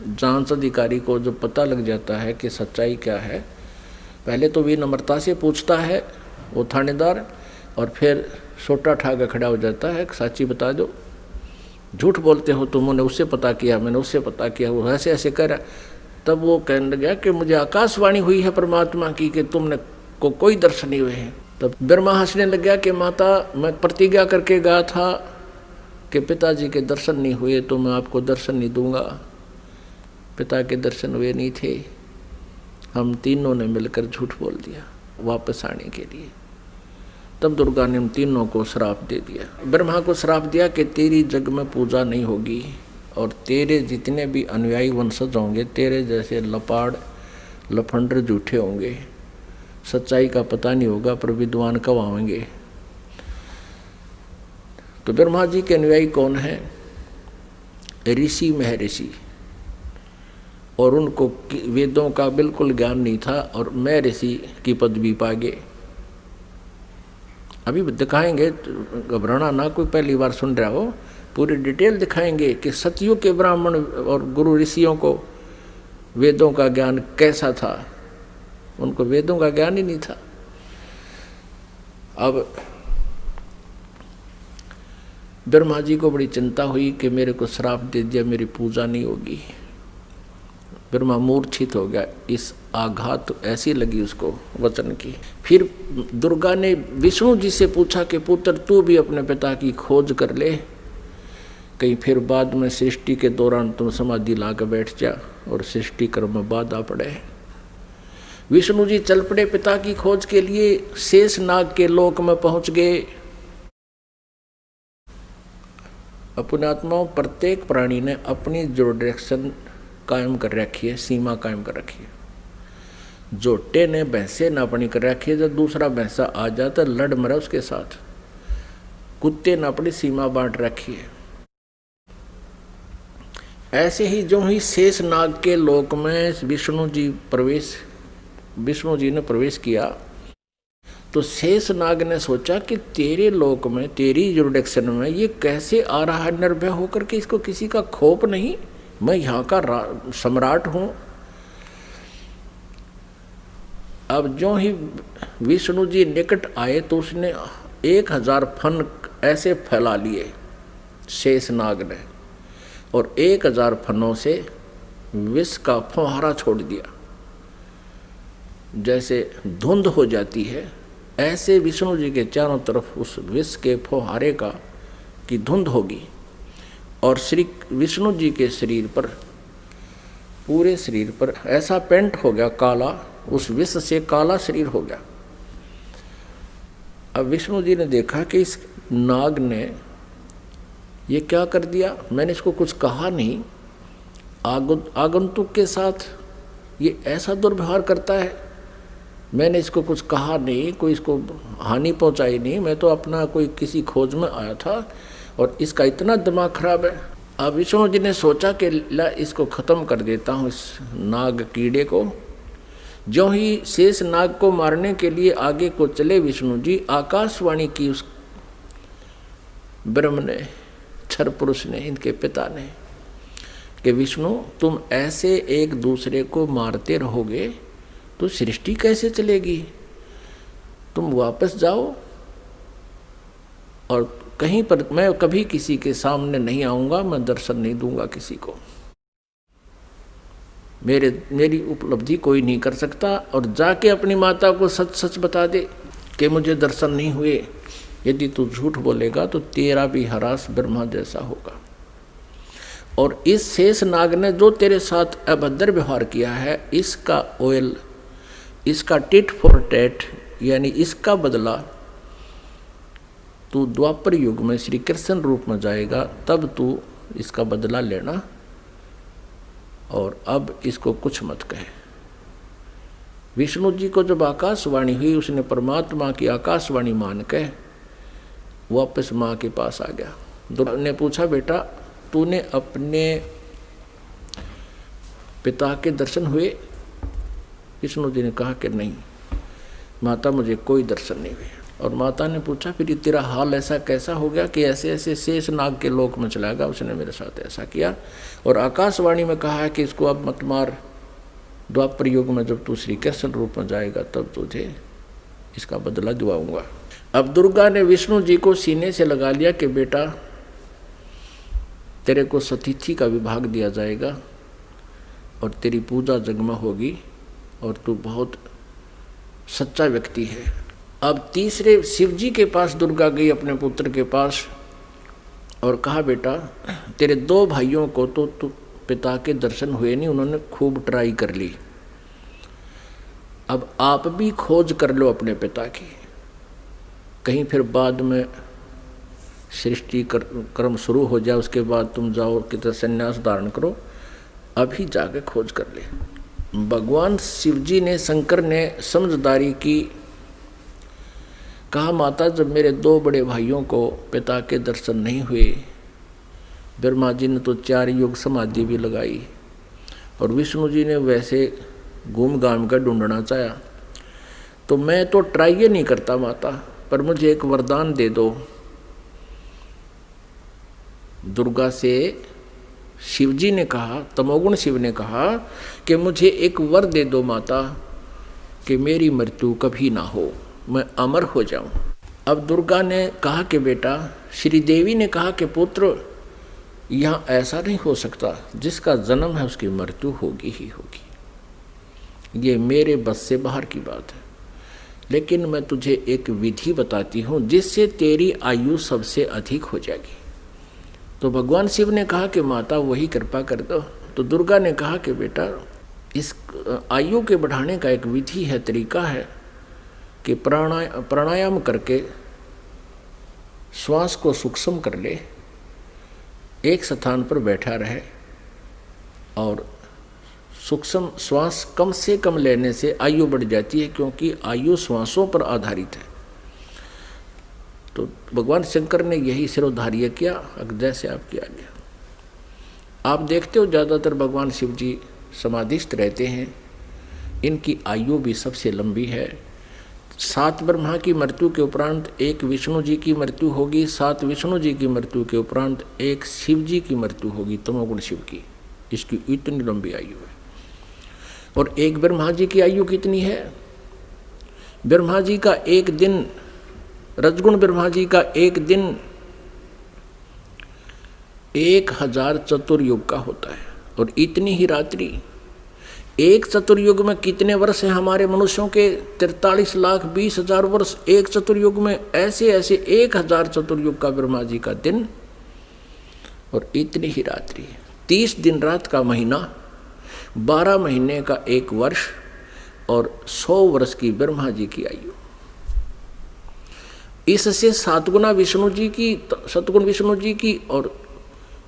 जांच अधिकारी को जब पता लग जाता है कि सच्चाई क्या है, पहले तो विनम्रता से पूछता है वो थानेदार, और फिर सोटा ठाकर खड़ा हो जाता है, सच्ची बता दो, झूठ बोलते हो तुमने उससे पता किया, मैंने उससे पता किया, वो ऐसे ऐसे कर रहा। तब वो कहने लगा कि मुझे आकाशवाणी हुई है परमात्मा की कि तुमने को कोई दर्शन नहीं हुए हैं। तब ब्रह्मा हंसने लग गया कि माता मैं प्रतिज्ञा करके गया था कि पिताजी के दर्शन नहीं हुए तो मैं आपको दर्शन नहीं दूंगा। पिता के दर्शन हुए नहीं थे, हम तीनों ने मिलकर झूठ बोल दिया वापस आने के लिए। तब दुर्गा ने उन तीनों को श्राप दे दिया, ब्रह्मा को श्राप दिया कि तेरी जग में पूजा नहीं होगी और तेरे जितने भी अनुयायी वंशज होंगे तेरे जैसे लपाड़ लफंडर झूठे होंगे, सच्चाई का पता नहीं होगा पर विद्वान कब आएंगे। तो ब्रह्मा जी के अनुयायी कौन है? ऋषि महर्षि, और उनको वेदों का बिल्कुल ज्ञान नहीं था और महर्षि की पदवी पा गए। अभी दिखाएंगे, घबराना ना, कोई पहली बार सुन रहा हो, पूरी डिटेल दिखाएंगे कि सतयुग के ब्राह्मण और गुरु ऋषियों को वेदों का ज्ञान कैसा था। उनको वेदों का ज्ञान ही नहीं था। अब ब्रह्मा जी को बड़ी चिंता हुई कि मेरे को श्राप दे दिया, मेरी पूजा नहीं होगी। ब्रह्मा मूर्छित हो गया। इस आघात ऐसी लगी उसको वचन की। फिर दुर्गा ने विष्णु जी से पूछा कि पुत्र तू भी अपने पिता की खोज कर ले, कहीं फिर बाद में सृष्टि के दौरान तुम समाधि ला कर बैठ जा और सृष्टि कर्म में बाधा पड़े। विष्णु जी चल पड़े पिता की खोज के लिए, शेष नाग के लोक में पहुंच गए। अपने आत्माओं प्रत्येक प्राणी ने अपनी जो डायरेक्शन कायम कर रखी है, सीमा कायम कर रखी है। जोटे ने भैंसे ना अपनी कर रखी है, जब दूसरा भैंसा आ जाता लड़ मरा उसके साथ। कुत्ते ने अपनी सीमा बांट रखी है। ऐसे ही जो ही शेष नाग के लोक में विष्णु जी ने प्रवेश किया तो शेष नाग ने सोचा कि तेरे लोक में, तेरी जुरिडिक्शन में ये कैसे आ रहा है निर्भय होकर के, इसको किसी का खौफ नहीं, मैं यहाँ का सम्राट हूँ। अब जो ही विष्णु जी निकट आए तो उसने 1000 फन ऐसे फैला लिए शेष नाग ने, और 1000 फनों से विष का फुहारा छोड़ दिया। जैसे धुंध हो जाती है ऐसे विष्णु जी के चारों तरफ उस विष के फुहारे की धुंध होगी, और श्री विष्णु जी के शरीर पर, पूरे शरीर पर ऐसा पेंट हो गया काला, उस विष से काला शरीर हो गया। अब विष्णु जी ने देखा कि इस नाग ने ये क्या कर दिया, मैंने इसको कुछ कहा नहीं, आगंतुक के साथ ये ऐसा दुर्व्यवहार करता है, मैंने इसको कुछ कहा नहीं, कोई इसको हानि पहुंचाई नहीं, मैं तो अपना कोई किसी खोज में आया था और इसका इतना दिमाग खराब है। अब विष्णु जी ने सोचा कि ला इसको ख़त्म कर देता हूँ, इस नाग कीड़े को। जो ही शेष नाग को मारने के लिए आगे को चले विष्णु जी, आकाशवाणी की उस ब्रह्म ने, क्षर पुरुष ने, इनके पिता ने, कि विष्णु तुम ऐसे एक दूसरे को मारते रहोगे तो सृष्टि कैसे चलेगी, तुम वापस जाओ, और कहीं पर मैं कभी किसी के सामने नहीं आऊंगा, मैं दर्शन नहीं दूंगा किसी को, मेरी उपलब्धि कोई नहीं कर सकता। और जाके अपनी माता को सच सच बता दे कि मुझे दर्शन नहीं हुए। यदि तू झूठ बोलेगा तो तेरा भी हरास ब्रह्मा जैसा होगा। और इस शेष नाग ने जो तेरे साथ अभद्र व्यवहार किया है, इसका ऑयल, इसका टिट फॉर टैट, यानी इसका बदला तू द्वापर युग में श्री कृष्ण रूप में जाएगा, तब तू इसका बदला लेना, और अब इसको कुछ मत कहे। विष्णु जी को जब आकाशवाणी हुई, उसने परमात्मा की आकाशवाणी मान के वापस माँ के पास आ गया। दुर्गा ने पूछा, बेटा तूने अपने पिता के दर्शन हुए? विष्णु जी ने कहा कि नहीं माता, मुझे कोई दर्शन नहीं हुए। और माता ने पूछा, फिर ये तेरा हाल ऐसा कैसा हो गया कि ऐसे ऐसे शेष नाग के लोक में चला गया, उसने मेरे साथ ऐसा किया, और आकाशवाणी में कहा है कि इसको अब मत मार, द्वापर युग में जब तू श्री कृष्ण रूप में जाएगा तब तुझे इसका बदला दिलाऊंगा। अब दुर्गा ने विष्णु जी को सीने से लगा लिया कि बेटा तेरे को सतिथि का विभाग दिया जाएगा और तेरी पूजा जगमा होगी, और तू बहुत सच्चा व्यक्ति है। अब तीसरे शिव जी के पास दुर्गा गई, अपने पुत्र के पास, और कहा, बेटा तेरे 2 भाइयों को तो पिता के दर्शन हुए नहीं, उन्होंने खूब ट्राई कर ली, अब आप भी खोज कर लो अपने पिता की, कहीं फिर बाद में सृष्टि कर्म शुरू हो जाए, उसके बाद तुम जाओ कि संन्यास धारण करो, अभी जाके खोज कर ले। भगवान शिव जी ने, शंकर ने समझदारी की, कहा, माता जब मेरे 2 बड़े भाइयों को पिता के दर्शन नहीं हुए, ब्रह्मा जी ने तो 4 युग समाधि भी लगाई, और विष्णु जी ने वैसे घूम घाम कर ढूंढना चाहा, तो मैं तो ट्राई ये नहीं करता माता, पर मुझे एक वरदान दे दो। दुर्गा से शिव जी ने कहा, तमोगुण शिव ने कहा कि मुझे एक वर दे दो माता, कि मेरी मृत्यु कभी ना हो, मैं अमर हो जाऊं। अब दुर्गा ने कहा कि बेटा, श्री देवी ने कहा कि पुत्र यहाँ ऐसा नहीं हो सकता, जिसका जन्म है उसकी मृत्यु होगी ही होगी। ये मेरे बस से बाहर की बात है। लेकिन मैं तुझे एक विधि बताती हूँ जिससे तेरी आयु सबसे अधिक हो जाएगी। तो भगवान शिव ने कहा कि माता वही कृपा कर दो। तो दुर्गा ने कहा कि बेटा इस आयु के बढ़ाने का एक विधि है, तरीका है कि प्राणायाम करके श्वास को सूक्ष्म कर ले, एक स्थान पर बैठा रहे और सूक्ष्म श्वास कम से कम लेने से आयु बढ़ जाती है, क्योंकि आयु श्वासों पर आधारित है। तो भगवान शंकर ने यही सिरोधार्य किया, जैसे आपके आगे आप देखते हो ज़्यादातर भगवान शिव जी समाधिस्थ रहते हैं। इनकी आयु भी सबसे लंबी है। 7 ब्रह्मा की मृत्यु के उपरांत एक विष्णु जी की मृत्यु होगी, 7 विष्णु जी की मृत्यु के उपरांत एक शिव जी की मृत्यु होगी, तमोगुण शिव की। इसकी इतनी लंबी आयु है। और एक ब्रह्मा जी की आयु कितनी है? ब्रह्मा जी का एक दिन, रजगुण ब्रह्मा जी का एक दिन 1000 चतुर्युग का होता है। और इतनी ही रात्रि, एक चतुर्युग में कितने वर्ष हैं हमारे मनुष्यों के? 43,20,000 वर्ष एक चतुर्युग में। ऐसे ऐसे 1000 चतुर्युग का ब्रह्मा जी का दिन और इतनी ही रात्रि। 30 दिन रात का महीना, 12 महीने का एक वर्ष और 100 वर्ष की ब्रह्मा जी की आयु। इससे 7 गुना विष्णु जी की, सतगुण विष्णु जी की, और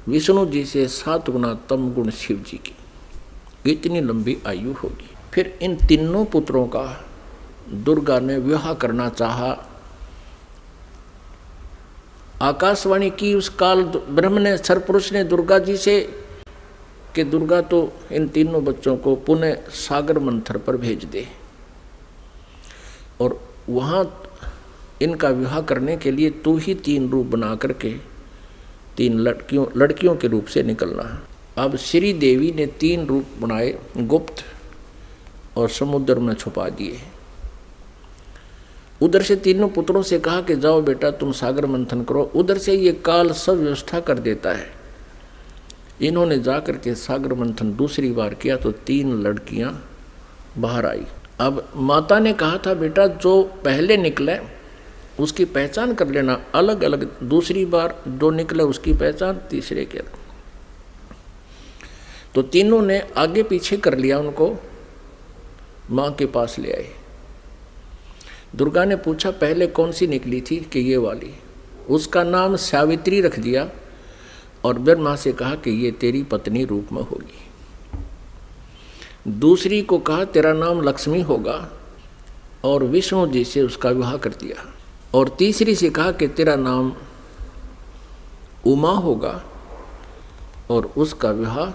विष्णु जी से 7 गुना तम गुण शिव जी की। इतनी लंबी आयु होगी। फिर इन तीनों पुत्रों का दुर्गा ने विवाह करना चाहा। आकाशवाणी की उस काल ब्रह्म ने, सरपुरुष ने दुर्गा जी से कि दुर्गा तो इन तीनों बच्चों को पुनः सागर मंथर पर भेज दे और वहाँ इनका विवाह करने के लिए तू ही 3 रूप बना करके 3 लड़कियों के रूप से निकलना है। अब श्री देवी ने 3 रूप बनाए, गुप्त, और समुद्र में छुपा दिए। उधर से तीनों पुत्रों से कहा कि जाओ बेटा तुम सागर मंथन करो। उधर से ये काल सब व्यवस्था कर देता है। इन्होंने जाकर के सागर मंथन दूसरी बार किया तो 3 लड़कियां बाहर आई। अब माता ने कहा था बेटा जो पहले निकले उसकी पहचान कर लेना, अलग अलग। दूसरी बार जो निकले उसकी पहचान तीसरे के। तो तीनों ने आगे पीछे कर लिया, उनको माँ के पास ले आए। दुर्गा ने पूछा पहले कौन सी निकली थी? कि ये वाली। उसका नाम सावित्री रख दिया और ब्रह्मा से कहा कि ये तेरी पत्नी रूप में होगी। दूसरी को कहा तेरा नाम लक्ष्मी होगा और विष्णु जी से उसका विवाह कर दिया। और तीसरी से कहा कि तेरा नाम उमा होगा और उसका विवाह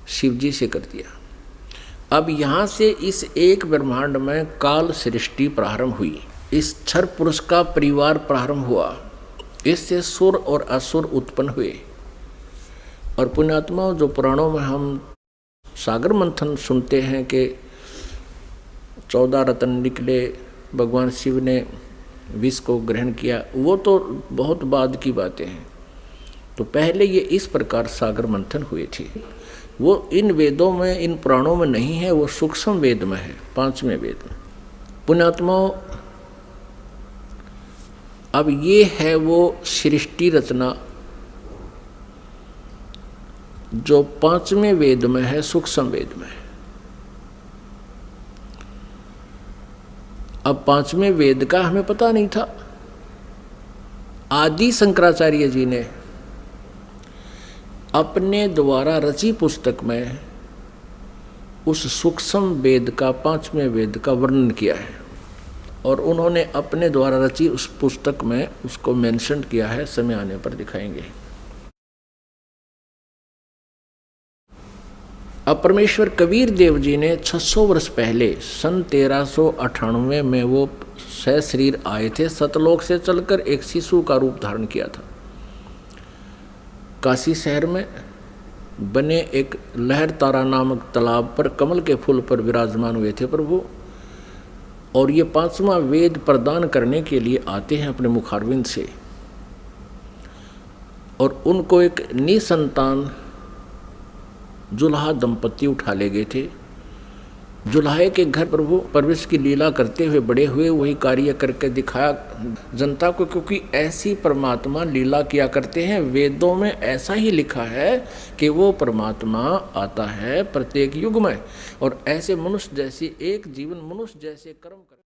शिव जी से कर दिया। अब यहाँ से इस एक ब्रह्मांड में काल सृष्टि प्रारंभ हुई। इस क्षर पुरुष का परिवार प्रारंभ हुआ। इससे सुर और असुर उत्पन्न हुए। और पुण्यात्मा, जो पुराणों में हम सागर मंथन सुनते हैं कि 14 रत्न निकले, भगवान शिव ने विष को ग्रहण किया, वो तो बहुत बाद की बातें हैं। तो पहले ये इस प्रकार सागर मंथन हुए थे। वो इन वेदों में, इन पुराणों में नहीं है, वो सूक्ष्म वेद में है, 5वें वेद में। पुण्यात्माओं, अब ये है वो सृष्टि रचना जो 5वें वेद में है, सूक्ष्म वेद में। अब 5वें वेद का हमें पता नहीं था। आदि शंकराचार्य जी ने अपने द्वारा रची पुस्तक में उस सूक्ष्म वेद का, 5वें वेद का वर्णन किया है। और उन्होंने अपने द्वारा रची उस पुस्तक में उसको मेंशन किया है। समय आने पर दिखाएंगे। अब परमेश्वर कबीर देव जी ने 600 वर्ष पहले सन 1398 में वो सशरीर आए थे। सतलोक से चलकर एक शिशु का रूप धारण किया था। काशी शहर में बने एक लहर तारा नामक तालाब पर कमल के फूल पर विराजमान हुए थे प्रभु। और ये 5वां वेद प्रदान करने के लिए आते हैं अपने मुखारविंद से। और उनको एक निसंतान जुल्हा दंपति उठा ले गए थे। जुल्हे के घर प्रभु परवेश की लीला करते हुए बड़े हुए, वही कार्य करके दिखाया जनता को, क्योंकि ऐसी परमात्मा लीला किया करते हैं। वेदों में ऐसा ही लिखा है कि वो परमात्मा आता है प्रत्येक युग में, और ऐसे मनुष्य जैसी एक जीवन, मनुष्य जैसे कर्म कर